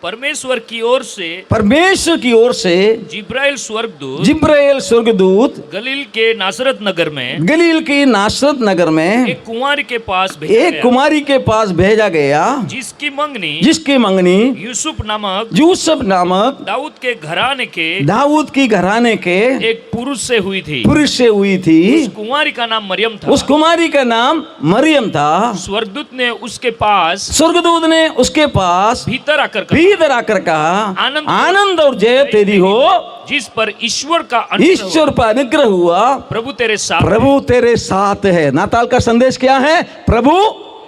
परमेश्वर की ओर से परमेश्वर की ओर से जिब्राइल स्वर्गदूत जिब्राइल स्वर्गदूत गलील के नासरत नगर में गलील के नासरत नगर में एक कुंवारी के पास भेजा एक गया, कुमारी के पास भेजा गया, जिसकी मंगनी जिसकी मंगनी यूसुफ नामक यूसुफ नामक दाऊद के घराने के दाऊद की घराने के एक पुरुष से हुई थी। पुरुष से हुई थी। उस कुंवारी का नाम मरियम था। उस कुमारी का नाम मरियम था। स्वर्गदूत ने उसके पास स्वर्गदूत ने उसके पास भीतर आकर कहा, भीतर आकर कहा, आनंद आनंद और जय तेरी हो, जिस पर ईश्वर का अनुग्रह ईश्वर हुआ। पर अनुग्रह हुआ, प्रभु तेरे साथ प्रभु तेरे साथ है। नाताल का संदेश क्या है? प्रभु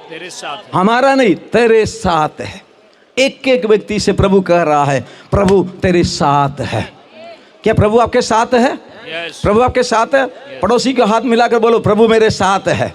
तेरे साथ है। हमारा नहीं, तेरे साथ है। एक एक व्यक्ति से प्रभु कह रहा है, प्रभु तेरे साथ है। क्या प्रभु आपके साथ है? Yes. प्रभु आपके साथ है? पड़ोसी को हाथ मिलाकर बोलो, प्रभु मेरे साथ है,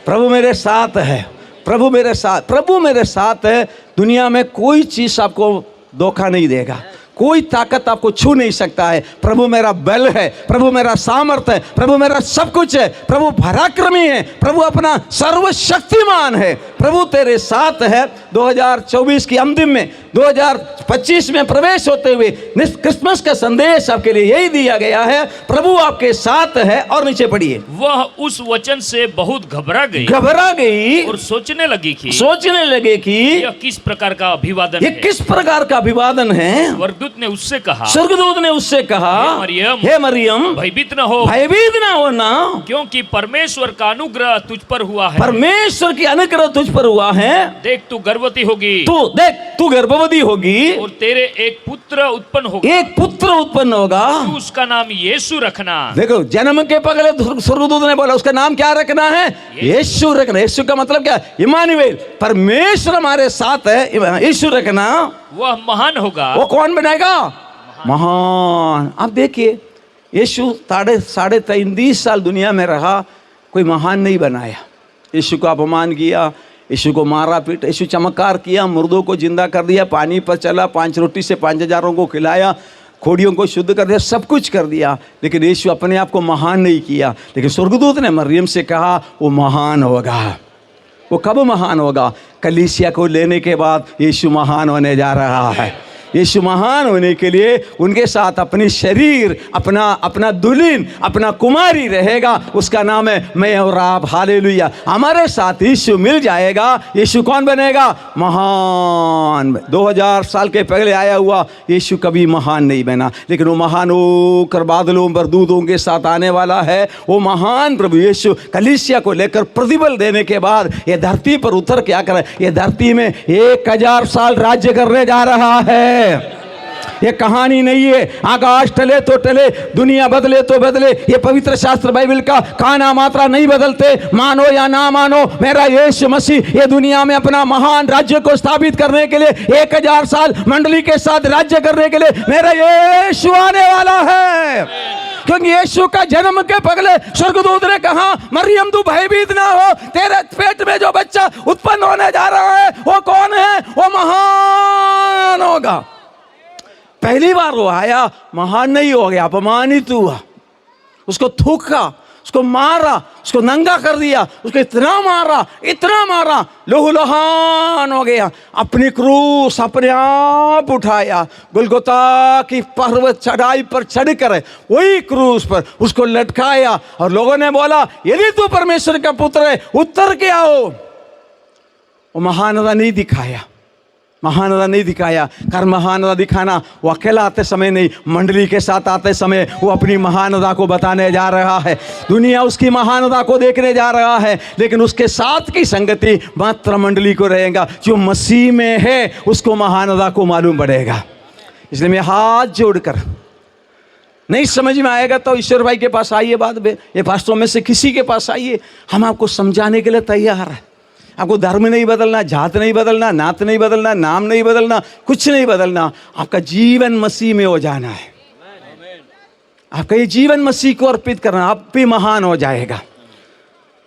प्रभु मेरे साथ है, प्रभु मेरे साथ, प्रभु मेरे साथ है। दुनिया में कोई चीज आपको धोखा नहीं देगा, कोई ताकत आपको छू नहीं सकता है। प्रभु मेरा बल है, प्रभु मेरा सामर्थ्य है, प्रभु मेरा सब कुछ है, प्रभु पराक्रमी है, प्रभु अपना सर्वशक्तिमान है। प्रभु तेरे साथ है। 2024 की अंतिम में 2025 में प्रवेश होते हुए क्रिसमस का संदेश आपके लिए यही दिया गया है, प्रभु आपके साथ है। और नीचे पढ़िए, वह उस वचन से बहुत घबरा गई और सोचने लगे कि यह किस प्रकार का अभिवादन ये है। किस प्रकार का अभिवादन है। स्वर्गदूत ने उससे कहा, हे मरियम, भयभीत न हो, भयभीत ना होना, क्योंकि परमेश्वर का अनुग्रह तुझ पर हुआ है। परमेश्वर की अनुग्रह तुझ पर हुआ है। देख तू गर्भवती होगी, तू गर्भवती होगी और तेरे एक पुत्र उत्पन्न होगा, एक पुत्र उत्पन्न होगा, तू उसका नाम यीशु रखना। देखो, जन्म के पहले स्वर्गदूत ने बोला उसका नाम क्या रखना है? यीशु रखना। यीशु का मतलब क्या? इमानुएल, परमेश्वर हमारे साथ है। यीशु रखना, वह महान होगा। वो कौन बनाएगा? महान। आप देखिए, यीशु 3.5 साल दुनिया में रहा, कोई महान नहीं बनाया। यीशु को अपमान किया, यीशु को मारा पीटा, यीशु चमत्कार किया, मुर्दों को जिंदा कर दिया, पानी पर चला, 5 रोटी से 5,000 को खिलाया, खोड़ियों को शुद्ध कर दिया, सब कुछ कर दिया। लेकिन यीशु अपने आप को महान नहीं किया। लेकिन स्वर्गदूत ने मरियम से कहा वो महान होगा। वो कब महान होगा? कलीसिया को लेने के बाद यीशु महान होने जा रहा है। यीशु महान होने के लिए उनके साथ अपनी शरीर, अपना दुल्हन, अपना कुमारी रहेगा। उसका नाम है मैं और आप। हालेलुया। हमारे साथ यीशु मिल जाएगा। यीशु कौन बनेगा? महान। 2000 साल के पहले आया हुआ यीशु कभी महान नहीं बना, लेकिन वो महान होकर बादलों पर दूतों के साथ आने वाला है। वो महान प्रभु यीशु कलीसिया को लेकर प्रतिबल देने के बाद ये धरती पर उतर क्या करे? ये धरती में 1000 साल राज्य करने जा रहा है। ये कहानी नहीं है। आकाश टले तो टले, दुनिया बदले तो बदले, ये पवित्र शास्त्र बाइबल का काना मात्रा नहीं बदलते। मानो या ना मानो, मेरा यीशु मसीह ये दुनिया में अपना महान राज्य को स्थापित करने के लिए 1000 साल मंडली के साथ राज्य करने के लिए मेरा यीशु आने वाला है। क्योंकि यीशु का जन्म के पहले स्वर्गदूत ने कहा, मरियम तू भयभीत ना हो, तेरे पेट में जो बच्चा उत्पन्न होने जा रहा है वो कौन है? वो महान होगा। पहली बार वो आया, महान नहीं हो गया, अपमानित हुआ, उसको थूका, उसको मारा, उसको नंगा कर दिया, उसको इतना मारा, लहूलुहान हो गया। अपनी क्रूस अपने आप उठाया, गुलगुता की पर्वत चढ़ाई पर चढ़कर वही क्रूस पर उसको लटकाया। और लोगों ने बोला, यदि तू परमेश्वर का पुत्र है उतर के आओ। वो महानता नहीं दिखाया, कारण महानता दिखाना वो अकेला आते समय नहीं, मंडली के साथ आते समय वो अपनी महानता को बताने जा रहा है। दुनिया उसकी महानता को देखने जा रहा है, लेकिन उसके साथ की संगति मात्र मंडली को रहेगा। जो मसीह में है उसको महानता को मालूम पड़ेगा। इसलिए मैं हाथ जोड़कर, नहीं समझ में आएगा तो ईश्वर भाई के पास आइए, बाद में ये पास्टरों में से किसी के पास आइए, हम आपको समझाने के लिए तैयार है। आपको धर्म नहीं बदलना, जात नहीं बदलना, नात नहीं बदलना, नाम नहीं बदलना, कुछ नहीं बदलना। आपका जीवन मसीह में हो जाना है। आपका ये जीवन मसीह को अर्पित करना, आप भी महान हो जाएगा।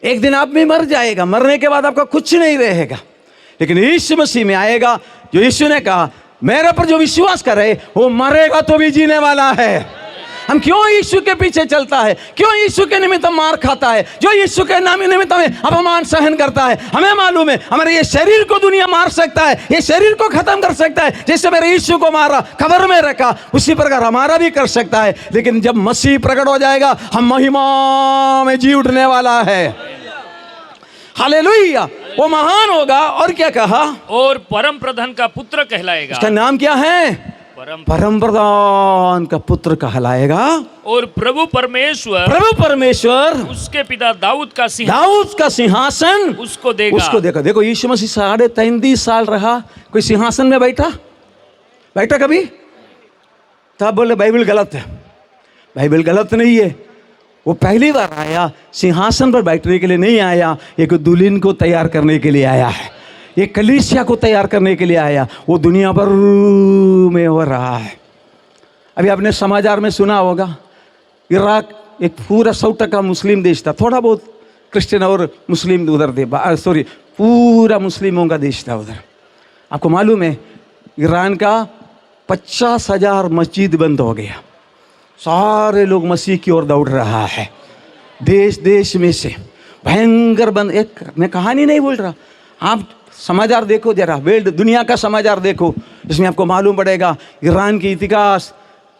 एक दिन आप भी मर जाएगा, मरने के बाद आपका कुछ नहीं रहेगा, लेकिन यीशु मसीह में आएगा। जो यीशु ने कहा, मेरे पर जो विश्वास करे वो मरेगा तो भी जीने वाला है। हम क्यों यीशु के पीछे चलता है, क्यों यीशु के निमित्त मार खाता है, जो यीशु के नाम निमित्त में अपमान सहन करता है। हमें मालूम है हमारे ये शरीर को दुनिया मार सकता है, ये शरीर को खत्म कर सकता है। जैसे मेरे यीशु को मारा, कब्र में रखा, उसी प्रकार हमारा भी कर सकता है। लेकिन जब मसीह प्रकट हो जाएगा, हम महिमा में जी उठने वाला है। हालेलुया, वो महान होगा। और क्या कहा? और परम प्रधान का पुत्र कहलाएगा। उसका नाम क्या है? परम प्रधान का पुत्र कहलाएगा। और प्रभु परमेश्वर उसके पिता दाऊद का सिंहासन उसको देगा। देखो यीशु मसीह 33.5 साल रहा, कोई सिंहासन में बैठा कभी? तब बोले बाइबल गलत है। बाइबल गलत नहीं है। वो पहली बार आया, सिंहासन पर बैठने के लिए नहीं आया, एक दुल्हन को तैयार करने के लिए आया है, एक कलीसिया को तैयार करने के लिए आया। वो दुनिया भर में हो रहा है। अभी आपने समाचार में सुना होगा, इराक एक पूरा 100% मुस्लिम देश था, थोड़ा बहुत क्रिश्चियन और मुस्लिम उधर थे, पूरा मुस्लिमों का देश था उधर। आपको मालूम है ईरान का 50,000 मस्जिद बंद हो गया। सारे लोग मसीह की ओर दौड़ रहा है, देश देश में से भयंकर बंद। एक मैं कहानी नहीं बोल रहा, आप समाचार देखो जरा, वर्ल्ड दुनिया का समाचार देखो, इसमें आपको मालूम पड़ेगा ईरान की इतिहास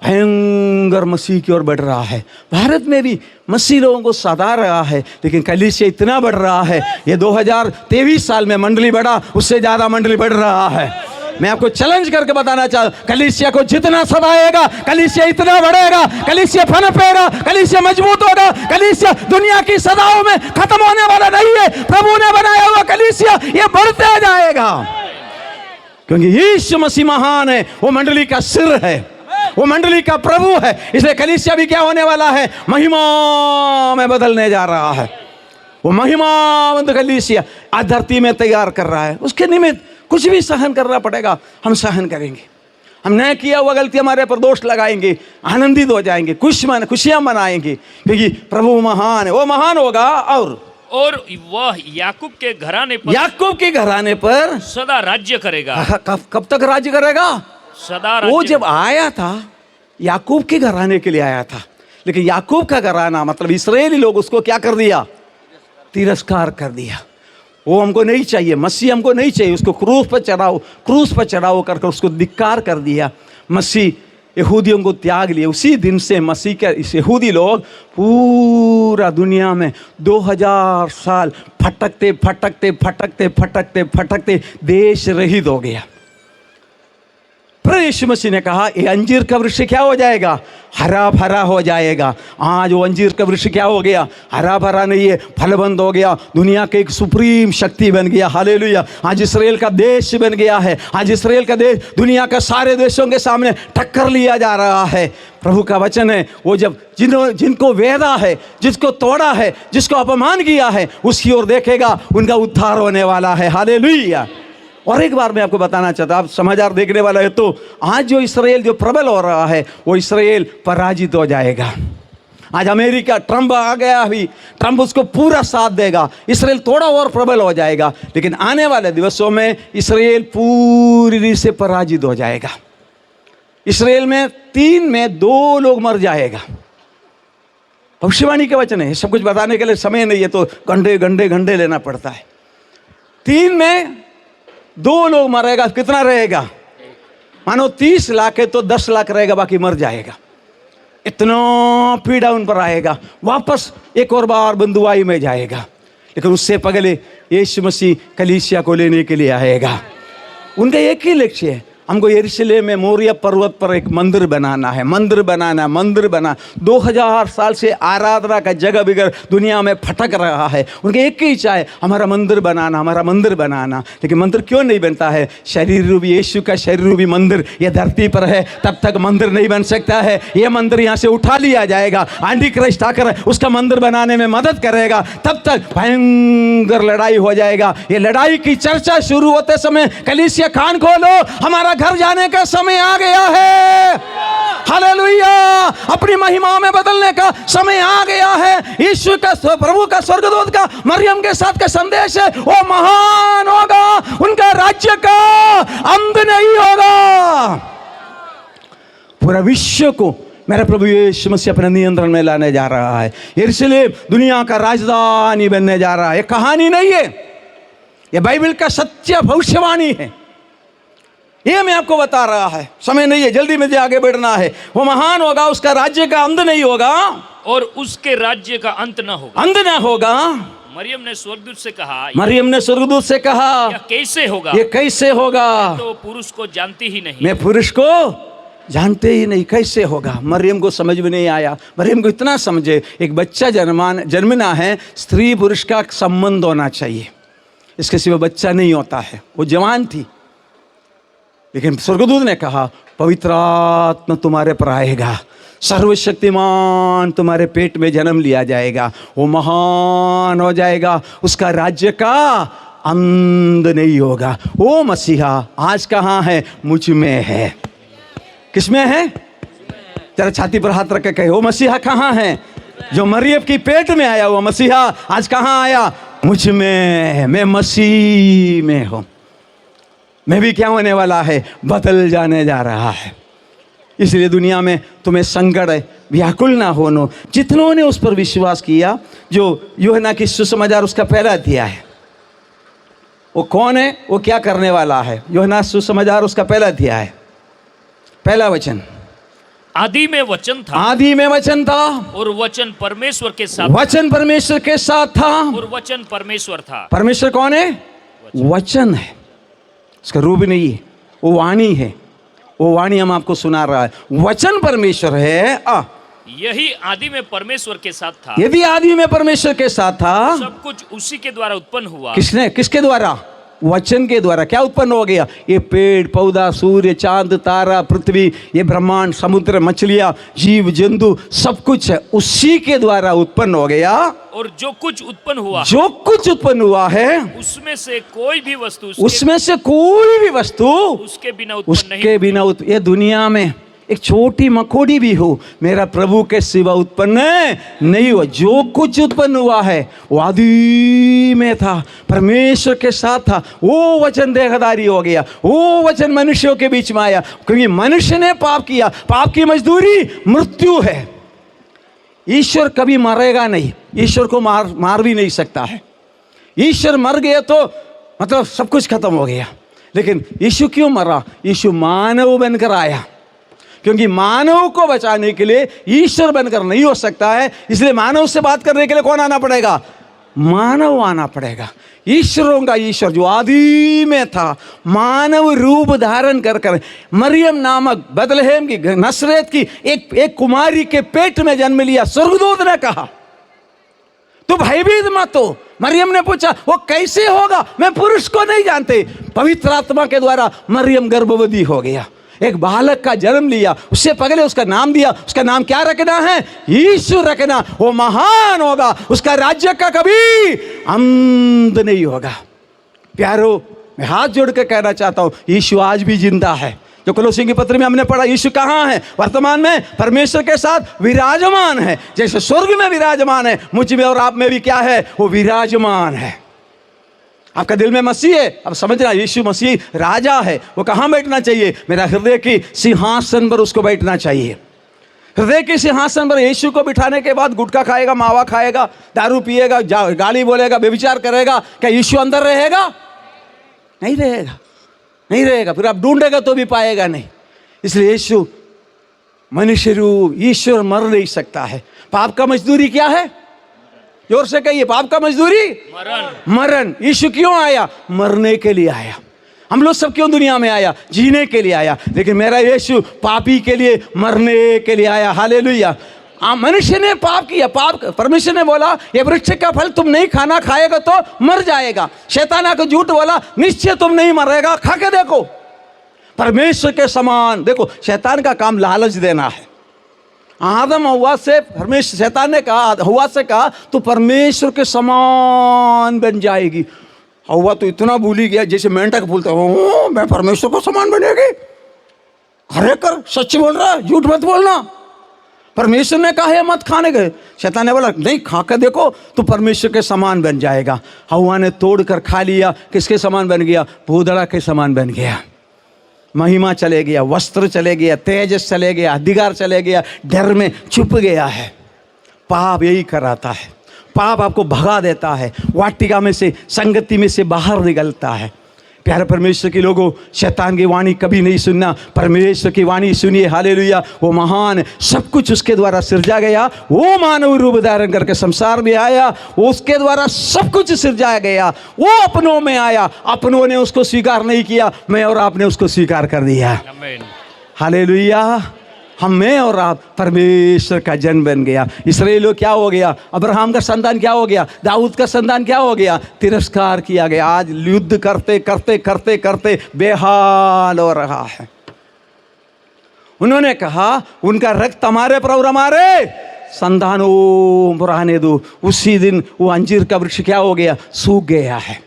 भयंकर मसीह की ओर बढ़ रहा है। भारत में भी मसीह लोगों को सता रहा है, लेकिन कलीसिया इतना बढ़ रहा है। ये 2023 साल में मंडली बढ़ा, उससे ज़्यादा मंडली बढ़ रहा है। मैं आपको चैलेंज करके बताना चाहता, कलीसिया को जितना सताएगा कलीसिया इतना बढ़ेगा, कलीसिया पनपेगा, कलीसिया मजबूत होगा। कलीसिया दुनिया की सदाओं में खत्म होने वाला नहीं है। प्रभु ने बनाया हुआ कलीसिया ये बढ़ते जाएगा, क्योंकि यीशु मसीह महान है, वो मंडली का सिर है, वो मंडली का प्रभु है। इसलिए कलीसिया भी क्या होने वाला है? महिमा में बदलने जा रहा है। वो महिमावंत कलीसिया आज धरती में तैयार कर रहा है। उसके निमित्त कुछ भी सहन करना पड़ेगा, हम सहन करेंगे। हम न किया हुआ गलती हमारे पर दोष लगाएंगे, आनंदित हो जाएंगे, खुशियां मनाएंगे, क्योंकि प्रभु महान है, वो महान होगा। और वह याकूब के घराने पर सदा राज्य करेगा। कब तक राज्य करेगा? सदा। वो जब आया था याकूब के घराने के लिए आया था, लेकिन याकूब का घराना मतलब इस्राएली लोग उसको क्या कर दिया? तिरस्कार कर दिया। वो हमको नहीं चाहिए, मसीह हमको नहीं चाहिए, उसको क्रूस पर चढ़ाओ करके उसको धिक्कार कर दिया। मसीह यहूदियों को त्याग लिए। उसी दिन से मसीह के यहूदी लोग पूरा दुनिया में 2000 साल फटकते देश रहित हो गया। प्रभु यीशु मसीह ने कहा ये अंजीर का वृक्ष क्या हो जाएगा? हरा भरा हो जाएगा। आज वो अंजीर का वृक्ष क्या हो गया? हरा भरा नहीं है, फलबंद हो गया, दुनिया के एक सुप्रीम शक्ति बन गया। हालेलुया। आज इस्राएल का देश बन गया है। आज इस्राएल का देश दुनिया का सारे देशों के सामने टक्कर लिया जा रहा है। प्रभु का वचन है, वो जब जिनको वेदा है, जिसको तोड़ा है, जिसको अपमान किया है, उसकी ओर देखेगा, उनका उद्धार होने वाला है। हालेलुया। और एक बार मैं आपको बताना चाहता, आप समाचार देखने वाला है, तो आज जो इस्राएल जो प्रबल हो रहा है, वो इस्राएल पराजित हो जाएगा। आज अमेरिका ट्रम्प आ गया, अभी ट्रम्प उसको पूरा साथ देगा, इस्राएल थोड़ा और प्रबल हो जाएगा, लेकिन आने वाले दिवसों में इस्राएल पूरी रीति से पराजित हो जाएगा। इस्राएल में 3 में 2 लोग मर जाएगा। भविष्यवाणी के वचन है, सब कुछ बताने के लिए समय नहीं है, तो घंटे लेना पड़ता है। 3 में 2 लोग मरेगा, कितना रहेगा? मानो 30 लाख है तो 10 लाख रहेगा, बाकी मर जाएगा। इतना पीड़ा उन पर आएगा, वापस एक और बार बंधुआई में जाएगा। लेकिन उससे पहले यीशु मसीह कलीसिया को लेने के लिए आएगा। उनका एक ही लक्ष्य है, हमको यरूशलेम में मोरिया पर्वत पर एक मंदिर बनाना है। मंदिर बना 2000 साल से आराधना का जगह बिगड़ दुनिया में भटक रहा है। उनकी एक ही इच्छा है, हमारा मंदिर बनाना। लेकिन मंदिर क्यों नहीं बनता है? शरीर रूपी यीशु का शरीर रूपी मंदिर ये धरती पर है, तब तक मंदिर नहीं बन सकता है। ये मंदिर यहाँ से उठा लिया जाएगा, एंटी क्राइस्ट आकर उसका मंदिर बनाने में मदद करेगा, तब तक भयंकर लड़ाई हो जाएगा। ये लड़ाई की चर्चा शुरू होते समय कलीसिया कान खोलो, हमारा घर जाने का समय आ गया है। हालेलुया। अपनी महिमा में बदलने का समय आ गया है। यीशु का, प्रभु का, स्वर्गदूत का मरियम के साथ का संदेश है, वो महान होगा, उनका राज्य का अंत नहीं होगा। पूरा विश्व को मेरा प्रभु यीशु मसीह अपने नियंत्रण में लाने जा रहा है। यरूशलेम दुनिया का राजधानी बनने जा रहा है। ये कहानी नहीं है, ये बाइबल का सच्चा भविष्यवाणी है। ये मैं आपको बता रहा है। समय नहीं है, जल्दी मुझे आगे बढ़ना है। वो महान होगा, उसका राज्य का अंत नहीं होगा और उसके राज्य का अंत न होगा। अंत ना होगा। मरियम ने स्वर्गदूत से कहा, मरियम ने स्वर्गदूत से कहा, यह कैसे होगा? ये कैसे होगा? तो पुरुष को जानती ही नहीं। मैं पुरुष को जानते ही नहीं, कैसे होगा? मरियम को समझ में नहीं आया। मरियम को इतना समझे, एक बच्चा जन्मना है, स्त्री पुरुष का संबंध होना चाहिए, इसके सिवा बच्चा नहीं होता है। वो जवान थी, लेकिन स्वर्गदूत ने कहा, पवित्र आत्मा तुम्हारे पर आएगा, सर्वशक्तिमान तुम्हारे पेट में जन्म लिया जाएगा, वो महान हो जाएगा, उसका राज्य का अंत नहीं होगा। वो मसीहा आज कहाँ है? मुझ में है। किस में है? जरा छाती पर हाथ रख के कहे, वो मसीहा कहाँ है? जो मरियम की पेट में आया वो मसीहा आज कहाँ आया? मुझ में है। मैं मसीह में हूँ। मैं भी क्या होने वाला है? बदल जाने जा रहा है। इसलिए दुनिया में तुम्हें संकट है, व्याकुल ना होनो। जितनों ने उस पर विश्वास किया, जो यूहन्ना की सुसमाचार उसका पहला अध्याय है, वो कौन है? वो क्या करने वाला है? यूहन्ना सुसमाचार उसका पहला अध्याय है, पहला वचन। आदि में वचन था, आदि में वचन था, और वचन परमेश्वर के साथ, वचन परमेश्वर के साथ था, और वचन परमेश्वर था। परमेश्वर कौन है? वचन है, उसका रूप नहीं है, वो वाणी है। वो वाणी हम आपको सुना रहा है। वचन परमेश्वर है। यही आदि में परमेश्वर के साथ था। यदि आदि में परमेश्वर के साथ था, सब कुछ उसी के द्वारा उत्पन्न हुआ। किसने? किसके द्वारा? वचन के द्वारा। क्या उत्पन्न हो गया? ये पेड़ पौधा, सूर्य, चांद, तारा, पृथ्वी, ये ब्रह्मांड, समुद्र, मछलियां, जीव जंतु, सब कुछ है उसी के द्वारा उत्पन्न हो गया। और जो कुछ उत्पन्न हुआ, जो कुछ उत्पन्न हुआ है, उसमें से कोई भी वस्तु, उसमें से कोई भी वस्तु उसके बिना उत्पन्न नहीं। उसके बिना ये दुनिया में एक छोटी मकोड़ी भी हो, मेरा प्रभु के सिवा उत्पन्न नहीं हुआ। जो कुछ उत्पन्न हुआ है वो आदि में था, परमेश्वर के साथ था। वो वचन देहधारी हो गया, वो वचन मनुष्यों के बीच में आया, क्योंकि मनुष्य ने पाप किया। पाप की मजदूरी मृत्यु है। ईश्वर कभी मरेगा नहीं, ईश्वर को मार भी नहीं सकता है। ईश्वर मर गया तो मतलब सब कुछ खत्म हो गया। लेकिन यीशु क्यों मरा? यीशु मानव बनकर आया, क्योंकि मानव को बचाने के लिए ईश्वर बनकर नहीं हो सकता है। इसलिए मानव से बात करने के लिए कौन आना पड़ेगा? मानव आना पड़ेगा। ईश्वरों का ईश्वर जो आदि में था, मानव रूप धारण कर मरियम नामक बेथलेहम की नसरत की एक कुमारी के पेट में जन्म लिया। स्वर्गदूत ने कहा, तो भयभीत मत हो। मरियम ने पूछा, वो कैसे होगा? मैं पुरुष को नहीं जानते। पवित्र आत्मा के द्वारा मरियम गर्भवती हो गया, एक बालक का जन्म लिया। उससे पहले उसका नाम दिया। उसका नाम क्या रखना है? यीशु रखना। वो महान होगा, उसका राज्य का कभी अंत नहीं होगा। प्यारो, मैं हाथ जोड़ के कहना चाहता हूं, यीशु आज भी जिंदा है। जो कोलोसी की पत्र में हमने पढ़ा, यीशु कहाँ है? वर्तमान में परमेश्वर के साथ विराजमान है। जैसे स्वर्ग में विराजमान है, मुझ में और आप में भी क्या है? वो विराजमान है। आपका दिल में मसीह है, अब समझना, यीशु मसीह राजा है। वो कहाँ बैठना चाहिए? मेरा हृदय की सिंहासन पर उसको बैठना चाहिए। हृदय के सिंहासन पर यीशु को बिठाने के बाद गुटखा खाएगा, मावा खाएगा, दारू पिएगा, गाली बोलेगा, व्यभिचार करेगा, क्या यीशु अंदर रहेगा? नहीं रहेगा, नहीं रहेगा। फिर आप ढूंढेगा तो भी पाएगा नहीं। इसलिए यीशु मनुष्य रूप, ईश्वर मर नहीं सकता है। पाप का मजदूरी क्या है? जोर से कहिए, पाप का मजदूरी मरण। मरण। यीशु क्यों आया? मरने के लिए आया। हम लोग सब क्यों दुनिया में आया? जीने के लिए आया। लेकिन मेरा यीशु पापी के लिए मरने के लिए आया। हालेलुया। मनुष्य ने पाप किया, पाप परमेश्वर ने बोला ये वृक्ष का फल तुम नहीं खाना, खाएगा तो मर जाएगा। शैतान आकर झूठ बोला, निश्चय तुम नहीं मरेगा, खा के देखो। परमेश्वर के समान। देखो, शैतान का काम लालच देना है। आदम हव्वा से परमेश्वर, शैतान ने कहा, हव्वा से कहा तू परमेश्वर के समान बन जाएगी। हव्वा तो इतना भूली गया, जैसे मेंढक भूलता है, मैं परमेश्वर को समान बनेगी। अरे कर, सच बोल रहा है, झूठ मत बोलना। परमेश्वर ने कहा है मत खाने के। शैतान ने बोला नहीं, खा कर देखो तो परमेश्वर के समान बन जाएगा। हव्वा ने तोड़ कर खा लिया, किसके समान बन गया? भूदड़ा के समान बन गया। महिमा चले गया, वस्त्र चले गया, तेजस चले गया, अधिकार चले गया, डर में छुप गया है। पाप यही कराता है, पाप आपको भगा देता है, वाटिका में से, संगति में से बाहर निकलता है। प्यारे परमेश्वर के लोगों, शैतान की वाणी कभी नहीं सुनना, परमेश्वर की वाणी सुनिए। हालेलुया। वो महान, सब कुछ उसके द्वारा सिरजा गया, वो मानव रूप धारण करके संसार में आया, वो उसके द्वारा सब कुछ सिरजाया गया। वो अपनों में आया, अपनों ने उसको स्वीकार नहीं किया, मैं और आपने उसको स्वीकार कर दिया। आमीन। हालेलुया। हम में और आप परमेश्वर का जन बन गया। इसराइल क्या हो गया? अब्राहम का संतान क्या हो गया? दाऊद का संतान क्या हो गया? तिरस्कार किया गया। आज युद्ध करते करते करते करते बेहाल हो रहा है। उन्होंने कहा उनका रक्त हमारे पर हमारे संतानों रहने दो। उसी दिन वो अंजीर का वृक्ष क्या हो गया? सूख गया है।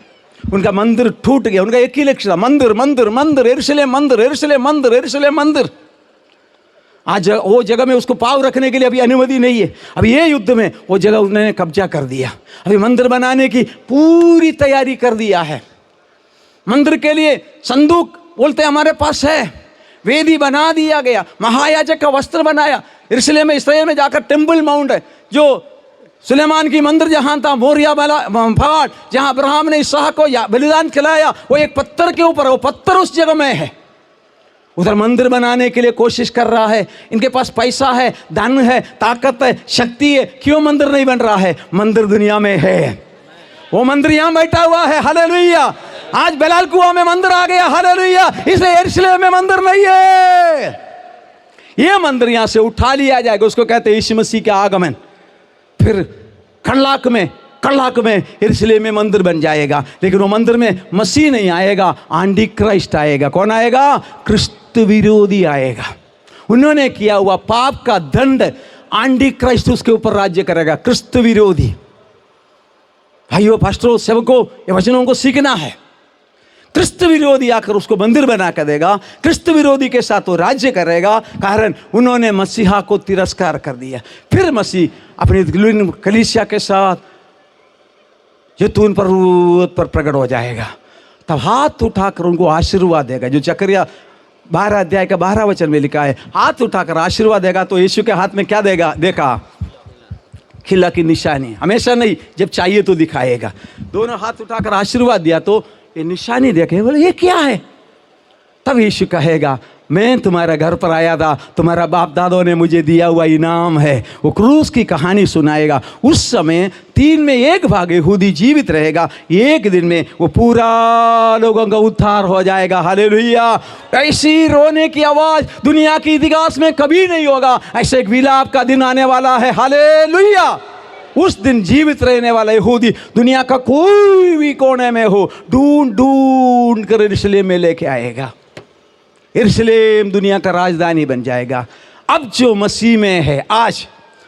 उनका मंदिर टूट गया। उनका एक ही लक्ष्य था, मंदिर मंदिर मंदिर, यरूशलेम मंदिर, यरूशलेम मंदिर, यरूशलेम मंदिर। आज वो जगह में उसको पाँव रखने के लिए अभी अनुमति नहीं है। अभी ये युद्ध में वो जगह उन्होंने कब्जा कर दिया। अभी मंदिर बनाने की पूरी तैयारी कर दिया है। मंदिर के लिए संदूक बोलते हमारे पास है, वेदी बना दिया गया, महायाजक का वस्त्र बनाया। यरूशलेम में, इस्राएल में जाकर टेम्पल माउंट है, जो सुलेमान की मंदिर जहाँ था, मोरिया पहाड़ जहाँ अब्राहम ने इसहाक को बलिदान खिलाया, वो एक पत्थर के ऊपर, वो पत्थर उस जगह में है। उधर मंदिर बनाने के लिए कोशिश कर रहा है। इनके पास पैसा है, धन है, ताकत है, शक्ति है, क्यों मंदिर नहीं बन रहा है? मंदिर दुनिया में है, वो मंदिर यहाँ बैठा हुआ है। हालेलुया। आज बेलाल कुआं में मंदिर आ गया। हालेलुया। इसलिए यरूशलेम में मंदिर नहीं है। ये मंदिर यहाँ से उठा लिया जाएगा, उसको कहते हैं यीशु मसीह का आगमन। फिर कड़लाक में यरूशलेम में मंदिर बन जाएगा। लेकिन वो मंदिर में मसीह नहीं आएगा, आंटी क्राइस्ट आएगा। कौन आएगा? क्रिस्त विरोधी आएगा। उन्होंने किया हुआ पाप का दंड आंटी क्राइस्ट उसके ऊपर राज्य करेगा, क्रिस्त विरोधी। भाइयों, पास्टरों, सेवकों, ये वचनों को सीखना है। क्रिस्त विरोधी आकर उसको मंदिर बना कर देगा, क्रिस्त विरोधी के साथ वो राज्य करेगा। कारण उन्होंने मसीहा को तिरस्कार कर दिया। फिर मसीह अपनी कलीसिया के साथ जैतून पर्वत पर प्रकट हो जाएगा। तब हाथ उठाकर उनको आशीर्वाद देगा, जो जकरिया 12 अध्याय का 12 वचन में लिखा है। हाथ उठाकर आशीर्वाद देगा। तो यीशु के हाथ में क्या देगा? देखा, खिला की निशानी। हमेशा नहीं, जब चाहिए तो दिखाएगा। दोनों हाथ उठाकर आशीर्वाद दिया तो ये निशानी देखे, बोले ये क्या है? तब यीशु कहेगा, मैं तुम्हारे घर पर आया था, तुम्हारा बाप दादों ने मुझे दिया हुआ इनाम है। वो क्रूस की कहानी सुनाएगा। उस समय 3 में 1 भाग यहूदी जीवित रहेगा। एक दिन में वो पूरा लोगों का उद्धार हो जाएगा। हालेलुया। ऐसी रोने की आवाज दुनिया के इतिहास में कभी नहीं होगा। ऐसे एक विलाप का दिन आने वाला है। हालेलुया। उस दिन जीवित रहने वाला यहूदी दुनिया का कोई भी कोने में हो, ढूंढ ढूंढ कर यरूशलेम में लेके आएगा। यरूशलेम दुनिया का राजधानी बन जाएगा। अब जो मसीह में है, आज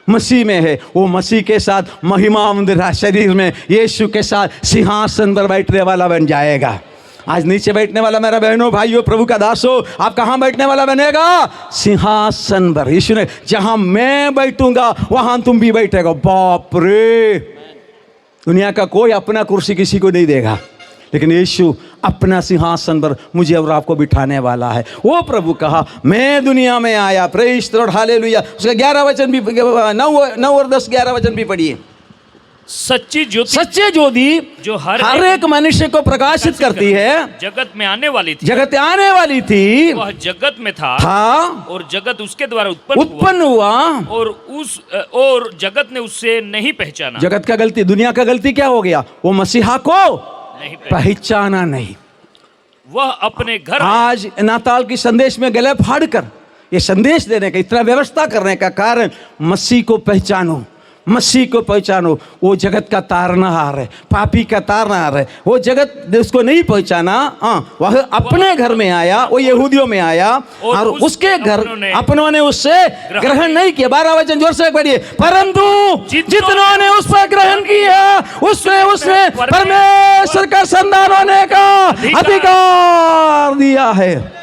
मसीह में है, वो मसीह के साथ महिमा शरीर में यीशु के साथ सिंहासन पर बैठने वाला बन जाएगा। आज नीचे बैठने वाला मेरा बहनों, भाइयों, प्रभु का दासो, आप कहाँ बैठने वाला बनेगा? सिंहासन पर। यीशु ने, जहां मैं बैठूंगा वहां तुम भी बैठेगा। बाप रे, दुनिया का कोई अपना कुर्सी किसी को नहीं देगा, लेकिन यीशु अपना सिंहासन पर मुझे और आपको बिठाने वाला है। वो प्रभु कहा, मैं दुनिया में आया। Praise the Lord. हालेलुया। उसका 11 वचन भी, 9 और 10, 11 वचन भी पढ़िए। सच्ची ज्योति, सच्चे ज्योति जो हर एक मनुष्य को प्रकाशित करती है, जगत में आने वाली थी, जगत आने वाली थी, वह जगत में था और जगत उसके द्वारा उत्पन्न हुआ और जगत ने उससे नहीं पहचाना। जगत का गलती, दुनिया का गलती क्या हो गया? वो मसीहा को नहीं पहचाना नहीं। वह अपने घर, आज नाताल की संदेश में गले फाड़ कर ये संदेश देने का, इतना व्यवस्था करने का कारण, मसीह को पहचानो, मसीह को पहचानो। वो जगत का तारनहार है, पापी का तारनहार है। वो जगत उसको नहीं पहचाना। वह अपने घर में आया, वो यहूदियों में आया और उसके घर अपनों ने उससे ग्रहण नहीं किया। 12 वचन जोर से पढ़िए। परंतु जितनों ने उस पर ग्रहण किया, उसने परमेश्वर का संतान होने का अधिकार दिया है।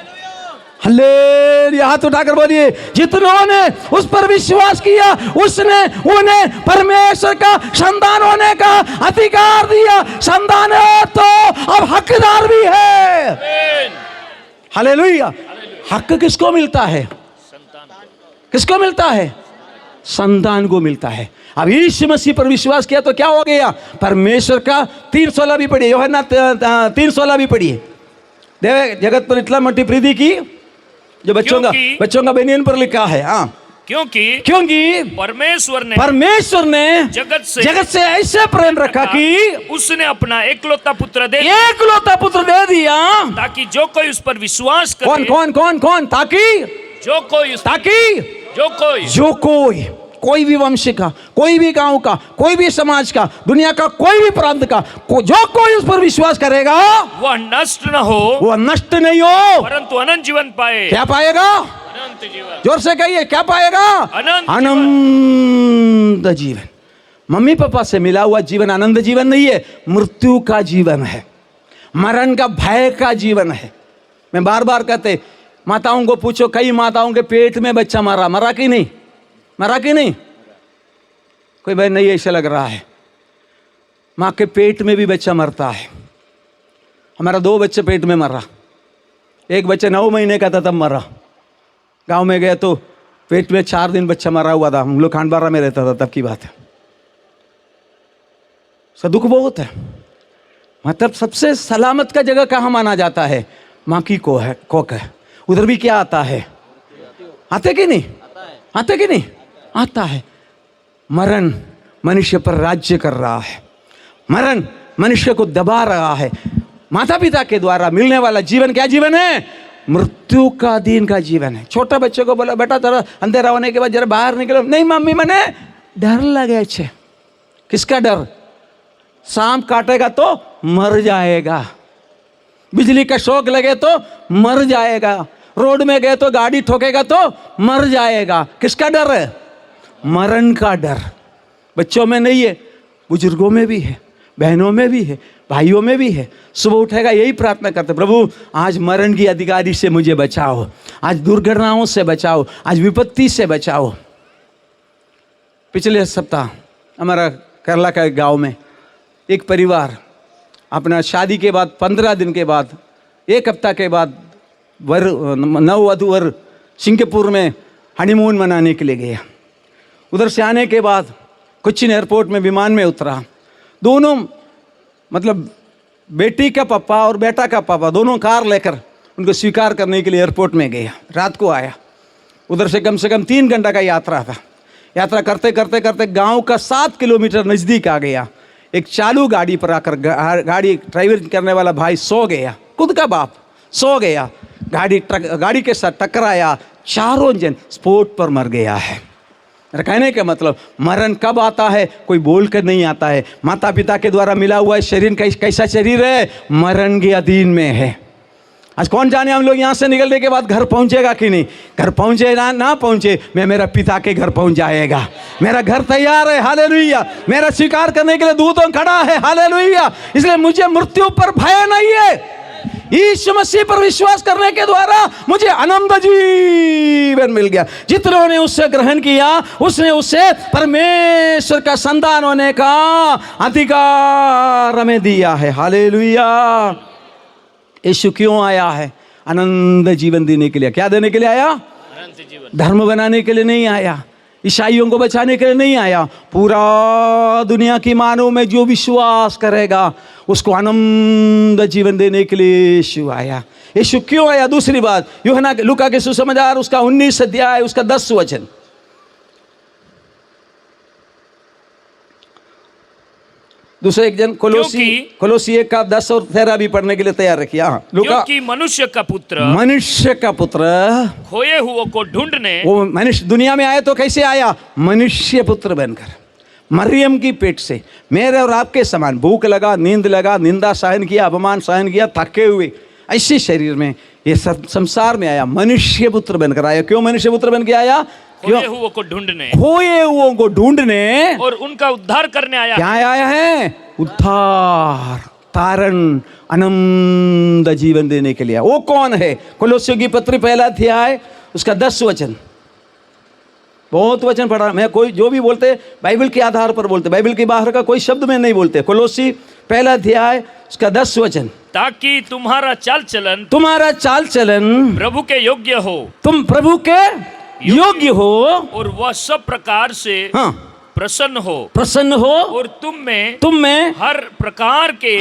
हालेलुया। हाथ उठाकर बोलिए, जितनों ने उस पर विश्वास किया, उसने उन्हें परमेश्वर का संतान होने का अधिकार दिया। संतान है तो अब हकदार भी है। हालेलुया। हक किसको मिलता है? किसको मिलता है? संतान को मिलता है। अब यीशु मसीह पर विश्वास किया तो क्या हो गया? परमेश्वर का 3:16 भी पढ़िए, यूहन्ना 3:16 भी पढ़िए। देव जगत पर इतना मोटी प्रीति की जो बच्चों का बेनियन पर लिखा है। हाँ, क्योंकि परमेश्वर ने जगत से ऐसे प्रेम रखा कि उसने अपना एकलौता पुत्र दे दिया ताकि जो कोई उस पर विश्वास करे। कौन ताकि जो कोई भी वंश का, कोई भी गांव का, कोई भी समाज का, दुनिया का कोई भी प्रांत का, जो कोई उस पर विश्वास करेगा वह नष्ट न हो, वह नष्ट नहीं हो, परंतु अनंत जीवन पाए। क्या पाएगा? अनंत जीवन। जोर से कहिए, क्या पाएगा? अनंत जीवन। मम्मी पापा से मिला हुआ जीवन आनंद जीवन नहीं है, मृत्यु का जीवन है, मरण का भय का जीवन है। मैं बार बार कहते, माताओं को पूछो, कई माताओं के पेट में बच्चा मरा कि नहीं? कोई भाई नहीं, ऐसा लग रहा है। माँ के पेट में भी बच्चा मरता है। हमारा 2 बच्चे पेट में मरा, एक बच्चा 9 महीने का था तब मरा। गांव में गया तो पेट में 4 दिन बच्चा मरा हुआ था। हम लोग खांडबारा में रहता था तब की बात है। दुख बहुत है। मतलब सबसे सलामत का जगह कहाँ माना जाता है? माँ की कोख है। उधर भी क्या आता है? आते कि नहीं? आता है। मरण मनुष्य पर राज्य कर रहा है, मरण मनुष्य को दबा रहा है। माता पिता के द्वारा मिलने वाला जीवन क्या जीवन है? मृत्यु का अधीन का जीवन है। छोटा बच्चे को बोला, बेटा जरा अंधेरा होने के बाद जरा बाहर निकलो। नहीं मम्मी, मैंने डर लगे छे। किसका डर? सांप काटेगा तो मर जाएगा, बिजली का शॉक लगे तो मर जाएगा, रोड में गए तो गाड़ी ठोकेगा तो मर जाएगा। किसका डर है? मरण का डर। बच्चों में नहीं है, बुजुर्गों में भी है, बहनों में भी है, भाइयों में भी है। सुबह उठेगा यही प्रार्थना करते, प्रभु आज मरण की अधिकारी से मुझे बचाओ, आज दुर्घटनाओं से बचाओ, आज विपत्ति से बचाओ। पिछले सप्ताह हमारा केरला का एक गाँव में एक परिवार अपना शादी के बाद 15 दिन के बाद, 1 हफ्ता के बाद नववधू वर सिंगापुर में हनीमून मनाने के लिए गया। उधर से आने के बाद कोच्चिन एयरपोर्ट में विमान में उतरा। दोनों मतलब बेटी का पापा और बेटा का पापा दोनों कार लेकर उनको स्वीकार करने के लिए एयरपोर्ट में गया। रात को आया। उधर से कम 3 घंटा का यात्रा था। यात्रा करते करते करते गांव का 7 किलोमीटर नज़दीक आ गया। एक चालू गाड़ी पर आकर गाड़ी ड्राइवर करने वाला भाई सो गया, खुद का बाप सो गया। गाड़ी के साथ टकराया, चारों जन स्पॉट पर मर गया है। कहने का मतलब मरण कब आता है? कोई बोल कर नहीं आता है। माता पिता के द्वारा मिला हुआ शरीर कैसा शरीर है? मरण के अधीन में है। आज कौन जाने हम लोग यहाँ से निकलने के बाद घर पहुँचेगा कि नहीं। घर पहुँचे ना पहुँचे, मैं मेरा पिता के घर पहुँच जाएगा। मेरा घर तैयार है, हालेलुया। मेरा स्वीकार करने के लिए दूतों खड़ा है, हालेलुया। इसलिए मुझे मृत्यु पर भय नहीं है। यीशु मसीह पर विश्वास करने के द्वारा मुझे अनंत जीवन मिल गया। जितनों ने उससे ग्रहण किया, उसने उससे परमेश्वर का संतान होने का अधिकार हमें दिया है, हालेलुया। यीशु क्यों आया है? अनंत जीवन देने के लिए। क्या देने के लिए आया? अनंत जीवन। धर्म बनाने के लिए नहीं आया, ईसाइयों को बचाने के लिए नहीं आया। पूरा दुनिया की मानव में जो विश्वास करेगा उसको अनंत जीवन देने के लिए यीशु आया। यीशु क्यों आया? दूसरी बात, यूहन्ना लूका के सुसमाचार उसका 19 अध्याय उसका 10 वचन। दूसरे एक जन कोलोसी 1 का 10 और 13 भी पढ़ने के लिए तैयार रखिए। क्योंकि मनुष्य का पुत्र खोए हुओं को ढूंढने, वो मनुष्य दुनिया में आया तो कैसे आया? मनुष्य पुत्र बनकर, मरियम की पेट से। मेरे और आपके समान भूख लगा, नींद लगा, निंदा सहन किया, अपमान सहन किया, थके हुए ऐसे शरीर में ये संसार में आया, मनुष्य पुत्र बनकर आया। क्यों मनुष्य पुत्र बन के आया? खोए हुओं को ढूंढने और उनका उद्धार करने आया। क्या आया है? उद्धार, तारण, अनंत जीवन देने के लिए। वो कौन है? कोलोसियों की पत्री 1 अध्याय उसका 10 वचन। बहुत वचन पढ़ा मैं, कोई जो भी बोलते बाइबल के आधार पर बोलते, बाइबल के बाहर का कोई शब्द में नहीं बोलते। कोलोसी पहला अध्याय उसका 10 वचन। ताकि तुम्हारा चाल चलन तुम्हारा चाल चलन प्रभु के योग्य हो, तुम प्रभु के योग्य हो, और वह सब प्रकार से हाँ, प्रसन्न हो, प्रसन्न हो, और तुम में हर प्रकार के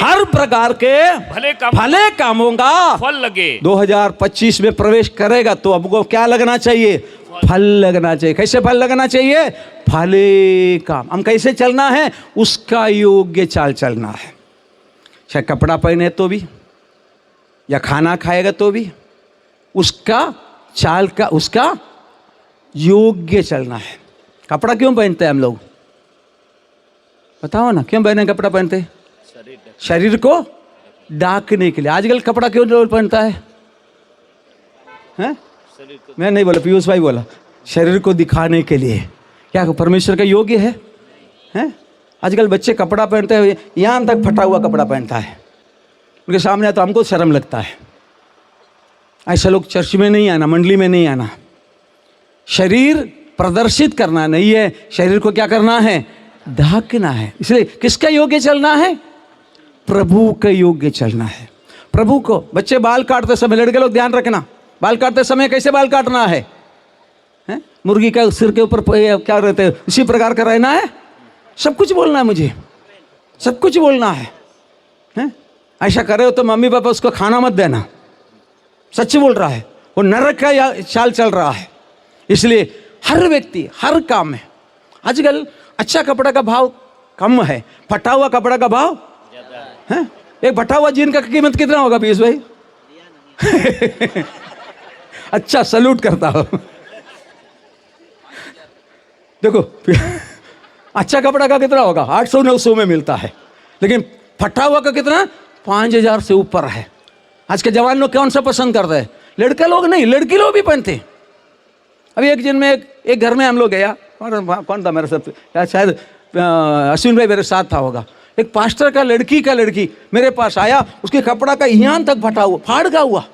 भले कामों का फल लगे। 2025 में प्रवेश करेगा तो हमको क्या लगना चाहिए? फल लगना चाहिए। कैसे फल लगना चाहिए? भले काम। हम कैसे चलना है? उसका योग्य चाल चलना है। चाहे कपड़ा पहने तो भी, या खाना खाएगा तो भी, उसका चाल का, उसका योग्य चलना है। कपड़ा क्यों पहनते हैं हम लोग? बताओ ना, क्यों पहने कपड़ा पहनते? शरीर को ढाकने के लिए। आजकल कपड़ा क्यों लोग पहनता है? हैं? मैं नहीं बोला, पीयूष भाई बोला, शरीर को दिखाने के लिए। क्या परमेश्वर का योग्य है? हैं? आजकल बच्चे कपड़ा पहनते हैं, यहाँ तक फटा हुआ कपड़ा पहनता है, उनके सामने तो हमको शर्म लगता है। ऐसा लोग चर्च में नहीं आना, मंडली में नहीं आना। शरीर प्रदर्शित करना नहीं है, शरीर को क्या करना है? ढाकना है। इसलिए किसका योग्य चलना है? प्रभु का योग्य चलना है। प्रभु को। बच्चे बाल काटते समय, लड़के लोग ध्यान रखना, बाल काटते समय कैसे बाल काटना है? हैं? मुर्गी का सिर के ऊपर क्या रहते हैं, उसी प्रकार का रहना है। सब कुछ बोलना है मुझे, सब कुछ बोलना है। हैं? ऐसा करे हो तो मम्मी पापा उसको खाना मत देना। सच बोल रहा है, वो नरक का चाल चल रहा है। इसलिए हर व्यक्ति हर काम में, आजकल अच्छा कपड़ा का भाव कम है, फटा हुआ कपड़ा का भाव है। एक फटा हुआ जीन का कीमत कितना होगा पीयूष भाई? अच्छा, सल्यूट करता हो। देखो अच्छा कपड़ा का कितना होगा? 800-900 में मिलता है, लेकिन फटा हुआ का कितना? 5000 से ऊपर है। आज के जवान लोग कौन सा पसंद करते हैं? लड़के लोग नहीं, लड़की लोग भी पहनते। अभी एक दिन में एक घर में हम लोग गया, और कौन था मेरे साथ? शायद अश्विन भाई मेरे साथ था होगा। एक पास्टर का लड़की मेरे पास आया, उसके कपड़ा का यहाँ तक फटा हुआ, फाड़ हुआ।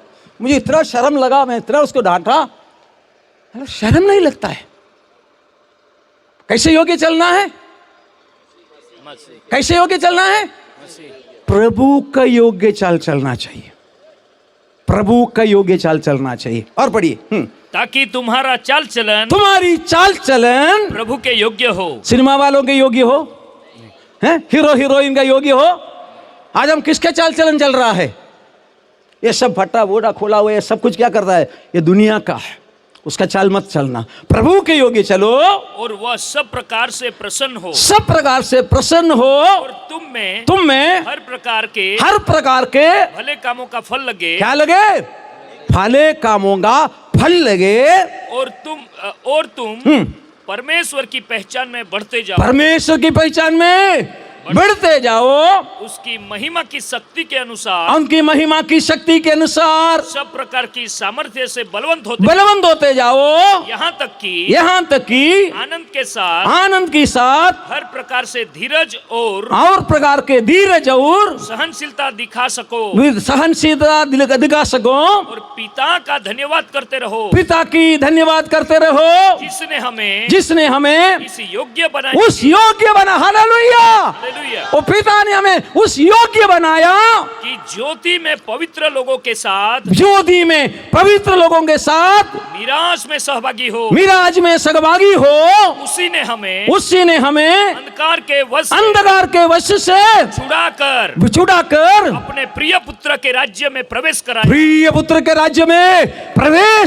मुझे इतना शर्म लगा, मैं इतना उसको डांटा। शर्म नहीं लगता है? कैसे योग्य चलना है? कैसे योग्य चलना है? प्रभु का योग्य चाल चलना चाहिए। प्रभु का योग्य चाल चलना चाहिए। और पढ़िए। ताकि तुम्हारा चाल चलन, तुम्हारी चाल चलन प्रभु के योग्य हो। सिनेमा वालों के योग्य हो, हैं? हीरो हीरोइन का योग्य हो। आज हम किसके चाल चलन चल रहा है? ये सब फटा बूढ़ा खोला हुआ, ये सब कुछ क्या कर रहा है? ये दुनिया का है, उसका चाल मत चलना। प्रभु के योग्य चलो, और वह सब प्रकार से प्रसन्न हो, सब प्रकार से प्रसन्न हो, और तुम में हर प्रकार के भले कामों का फल लगे। क्या लगे? भले कामों का फल लगे। और तुम परमेश्वर की पहचान में बढ़ते जाओ। परमेश्वर की पहचान में बढ़ते जाओ, उसकी महिमा की शक्ति के अनुसार, उनकी महिमा की शक्ति के अनुसार सब प्रकार की सामर्थ्य से बलवंत होते जाओ। यहाँ तक कि आनंद के साथ हर प्रकार से धीरज और सहनशीलता दिखा सको, दिखा सको। और पिता का धन्यवाद करते रहो, पिता की धन्यवाद करते रहो, जिसने हमें इस योग्य बनाया, उस योग्य बना। हालेलुया। वो पिता ने हमें उस योग्य बनाया कि ज्योति में पवित्र लोगों के साथ, मिराज में सहभागी हो। उसी ने हमें अंधकार के वश से छुड़ाकर अपने प्रिय पुत्र के राज्य में प्रवेश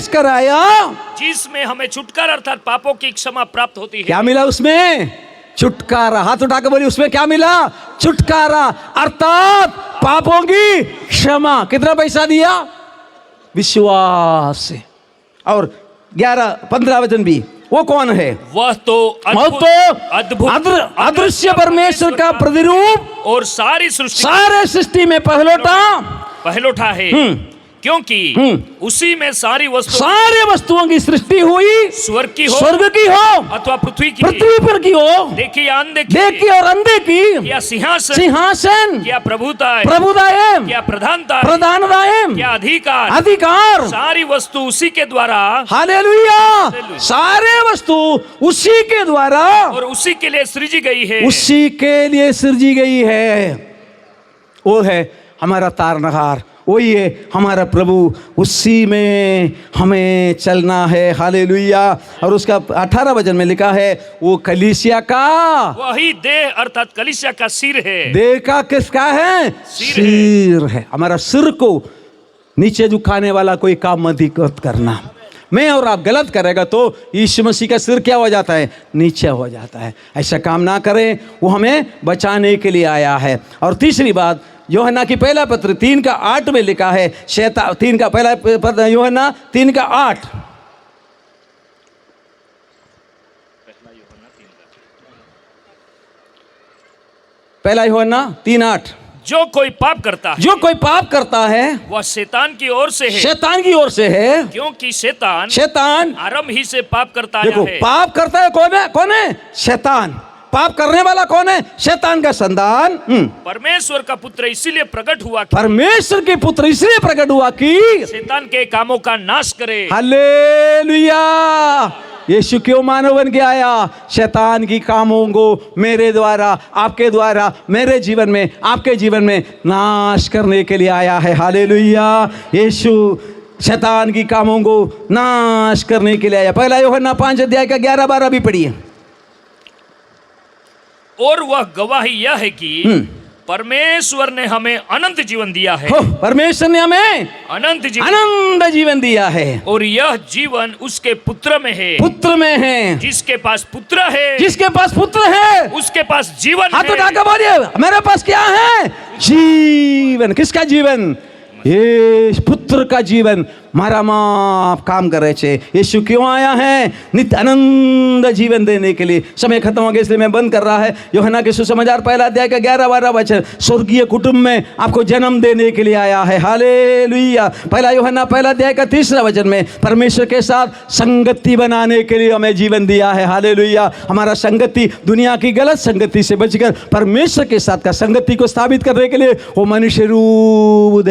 कराया, जिसमें हमें छुटकारा अर्थात पापों की क्षमा प्राप्त होती है। क्या मिला उसमें? छुटकारा। हाथ उठा के बोलिए, उसमें क्या मिला? छुटकारा अर्थात पापों की क्षमा। कितना पैसा दिया? विश्वास से। और 11-15 वचन भी। वो कौन है? वह तो अद्भुत अदृश्य परमेश्वर का प्रतिरूप और सारे सृष्टि में पहलोठा है। क्योंकि उसी में सारी वस्तुओं की सृष्टि हुई, स्वर्ग की हो अथवा पृथ्वी पर की हो, देखी और अनदेखी, क्या सिंहासन, क्या प्रभुता, क्या प्रधानता, क्या अधिकार, सारी वस्तु उसी के द्वारा। हालेलुया। सारे वस्तु उसी के द्वारा और उसी के लिए सृजी गई है। वो है हमारा तारनहार, वही है हमारा प्रभु, उसी में हमें चलना है। हालेलुया। और उसका 18 वचन में लिखा है वो कलीसिया का, वही देह अर्थात कलीसिया का सिर है। देह का किसका है? सिर है। हमारा सिर को नीचे झुकाने वाला कोई काम मत करना। मैं और आप गलत करेगा तो यीशु मसीह का सिर क्या हो जाता है? नीचे हो जाता है। ऐसा काम ना करें, वो हमें बचाने के लिए आया है। और तीसरी बात, यूहन्ना की पहला पत्र 3:8 में लिखा है, शैतान 3 का पहला पत्र यूहन्ना 3:8, पहला यूहन्ना 3:8, जो कोई पाप करता है, जो कोई पाप करता है वह शैतान की ओर से है, शैतान की ओर से है, क्योंकि शैतान शैतान आरंभ ही से पाप करता आया देखो है। पाप करता है कौन है? कौन है? शैतान। पाप करने वाला कौन है? शैतान का संतान। परमेश्वर का पुत्र इसीलिए प्रकट हुआ कि परमेश्वर के पुत्र इसलिए प्रकट हुआ कि शैतान के कामों का नाश करे। हालेलुया। यीशु क्यों मानव बन के आया? शैतान की कामों को मेरे द्वारा, आपके द्वारा, मेरे जीवन में, आपके जीवन में नाश करने के लिए आया है। हालेलुया। यीशु शैतान की कामों को नाश करने के लिए आया। पहला यूहन्ना 5:11-12 भी पढ़िए। और वह गवाही यह है कि परमेश्वर ने हमें अनंत जीवन दिया है। परमेश्वर ने हमें अनंत जीवन दिया है, और यह जीवन उसके पुत्र में है। पुत्र में है। जिसके पास पुत्र है, जिसके पास पुत्र है उसके पास जीवन हाथ है। उठा के बोलिए, मेरे पास क्या है? जीवन। किसका जीवन? ये पुत्र का जीवन। मारा माप काम कर रहे थे। यीशु क्यों आया है? नित्य आनंद जीवन देने के लिए। समय खत्म हो गया इसलिए मैं बंद कर रहा है। यूहन्ना के सुसमाचार पहला अध्याय का 11-12 वचन, स्वर्गीय कुटुंब में आपको जन्म देने के लिए आया है। हालेलुया। पहला यूहन्ना पहला अध्याय का 3 वचन में परमेश्वर के साथ संगति बनाने के लिए हमें जीवन दिया है। हालेलुया। हमारा संगति दुनिया की गलत संगति से बचकर परमेश्वर के साथ का संगति को स्थापित करने के लिए वो मनुष्य रूप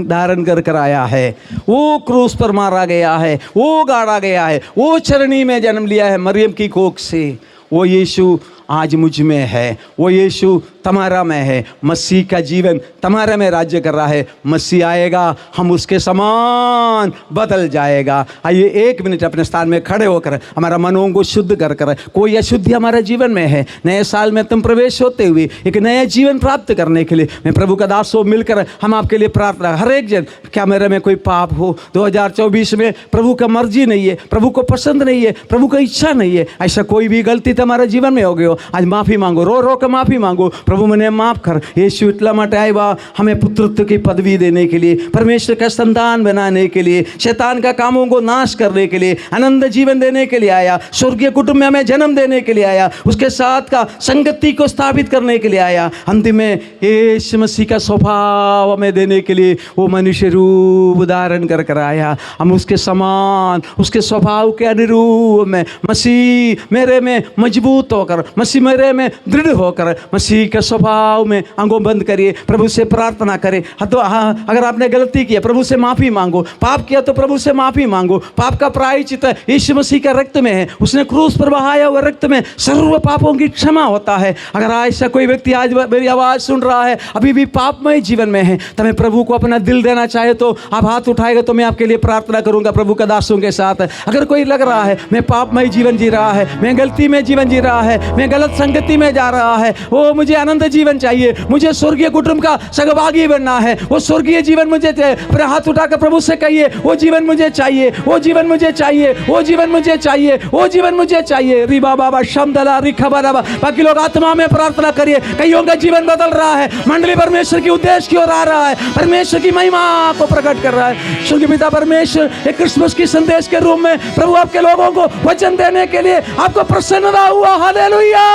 धारण कर आया है। वो क्रूस पर मारा गया है, वो गाड़ा गया है, वो चरनी में जन्म लिया है मरियम की कोख से। वो यीशु आज मुझ में है, वो यीशु तुम्हारा में है। मसीह का जीवन तुम्हारे में राज्य कर रहा है। मसीह आएगा, हम उसके समान बदल जाएगा। आइए 1 मिनट अपने स्थान में खड़े होकर हमारा मनों को शुद्ध कर कोई अशुद्धि हमारे जीवन में है, नए साल में तुम प्रवेश होते हुए एक नया जीवन प्राप्त करने के लिए मैं प्रभु का दास हो मिलकर हम आपके लिए प्रार्थना। हर एक जन, क्या मेरे में कोई पाप हो 2024 में प्रभु का मर्जी नहीं है, प्रभु को पसंद नहीं है, प्रभु का इच्छा नहीं है, ऐसा कोई भी गलती तुम्हारे जीवन में हो गई हो, आज माफ़ी मांगो, रो रो कर माफ़ी मांगो। प्रभु मैंने माफ कर। यीशु इतला मटाएवा हमें पुत्रत्व की पदवी देने के लिए, परमेश्वर का संतान बनाने के लिए, शैतान का कामों को नाश करने के लिए, आनंद जीवन देने के लिए आया। स्वर्गीय कुटुंब में हमें जन्म देने के लिए आया, उसके साथ का संगति को स्थापित करने के लिए आया। अंतिम में यीशु मसीह का स्वभाव हमें देने के लिए वो मनुष्य रूप धारण कर आया। हम उसके समान, उसके स्वभाव के अनुरूप में मसीह मेरे में मजबूत होकर, मसीह मेरे में दृढ़ होकर मसीह के स्वभाव में आंखों बंद करिए, प्रभु से प्रार्थना करें। तो अगर आपने गलती की है प्रभु से माफ़ी मांगो, पाप किया तो प्रभु से माफ़ी मांगो। पाप का प्रायश्चित यीशु मसीह का रक्त में है, उसने क्रूस पर बहाया हुआ रक्त में सर्व पापों की क्षमा होता है। अगर ऐसा कोई व्यक्ति आज मेरी आवाज़ सुन रहा है, अभी भी पापमय जीवन में है, तो मैं प्रभु को अपना दिल देना चाहे तो आप हाथ उठाएगा तो मैं आपके लिए प्रार्थना करूंगा प्रभु का दासों के साथ। अगर कोई लग रहा है मैं पापमय जीवन जी रहा है, मैं गलती में जीवन जी रहा है, मैं गलत संगति में जा रहा है, वो मुझे आनंद जीवन चाहिए, मुझे स्वर्गीय कुटुंब का सहभागी बनना है, वो स्वर्गीय जीवन मुझे चाहिए, हाथ उठाकर प्रभु से कहिए वो जीवन मुझे चाहिए, वो जीवन मुझे चाहिए, वो जीवन मुझे चाहिए, वो जीवन मुझे चाहिए। रिबा बाबा शमदला रिखा बाबा। बाकी लोग आत्मा में प्रार्थना करिए। कईयों का जीवन बदल रहा है, मंडली परमेश्वर की उद्देश्य की ओर आ रहा है, परमेश्वर की महिमा को प्रकट कर रहा है। स्वर्गीय पिता परमेश्वर एक क्रिसमस की संदेश के रूप में प्रभु आपके लोगों को वचन देने के लिए आपको प्रसन्नता हुआ। हालेलुया।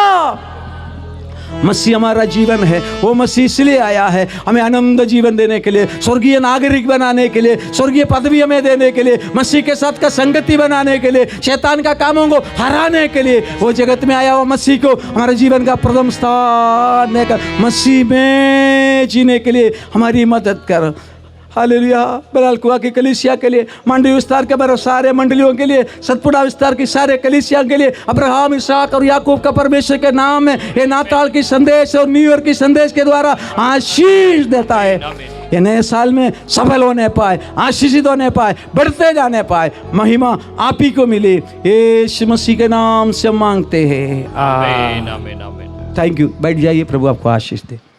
मसीह हमारा जीवन है, वो मसीह इसलिए आया है हमें आनंद जीवन देने के लिए, स्वर्गीय नागरिक बनाने के लिए, स्वर्गीय पदवी हमें देने के लिए, मसीह के साथ का संगति बनाने के लिए, शैतान का कामों को हराने के लिए वो जगत में आया। वो मसीह को हमारे जीवन का प्रथम स्थान देकर मसीह में जीने के लिए हमारी मदद कर। हालेलुया। बलालकुआ की कलीसिया के लिए, मंडी विस्तार के बारे सारे मंडलियों के लिए, सतपुड़ा विस्तार की सारे कलीसिया के लिए, अब्राहम, इसहाक और याकूब का परमेश्वर के नाम में ये नाताल की संदेश और न्यू ईयर की संदेश के द्वारा आशीष देता है। ये नए साल में सफल होने पाए, आशीषित होने पाए, बढ़ते जाने पाए, महिमा आप ही को मिले, यीशु मसीह के नाम से मांगते हैं। आमीन आमीन आमीन। Thank you. बैठ जाइए, प्रभु आपको आशीष दे।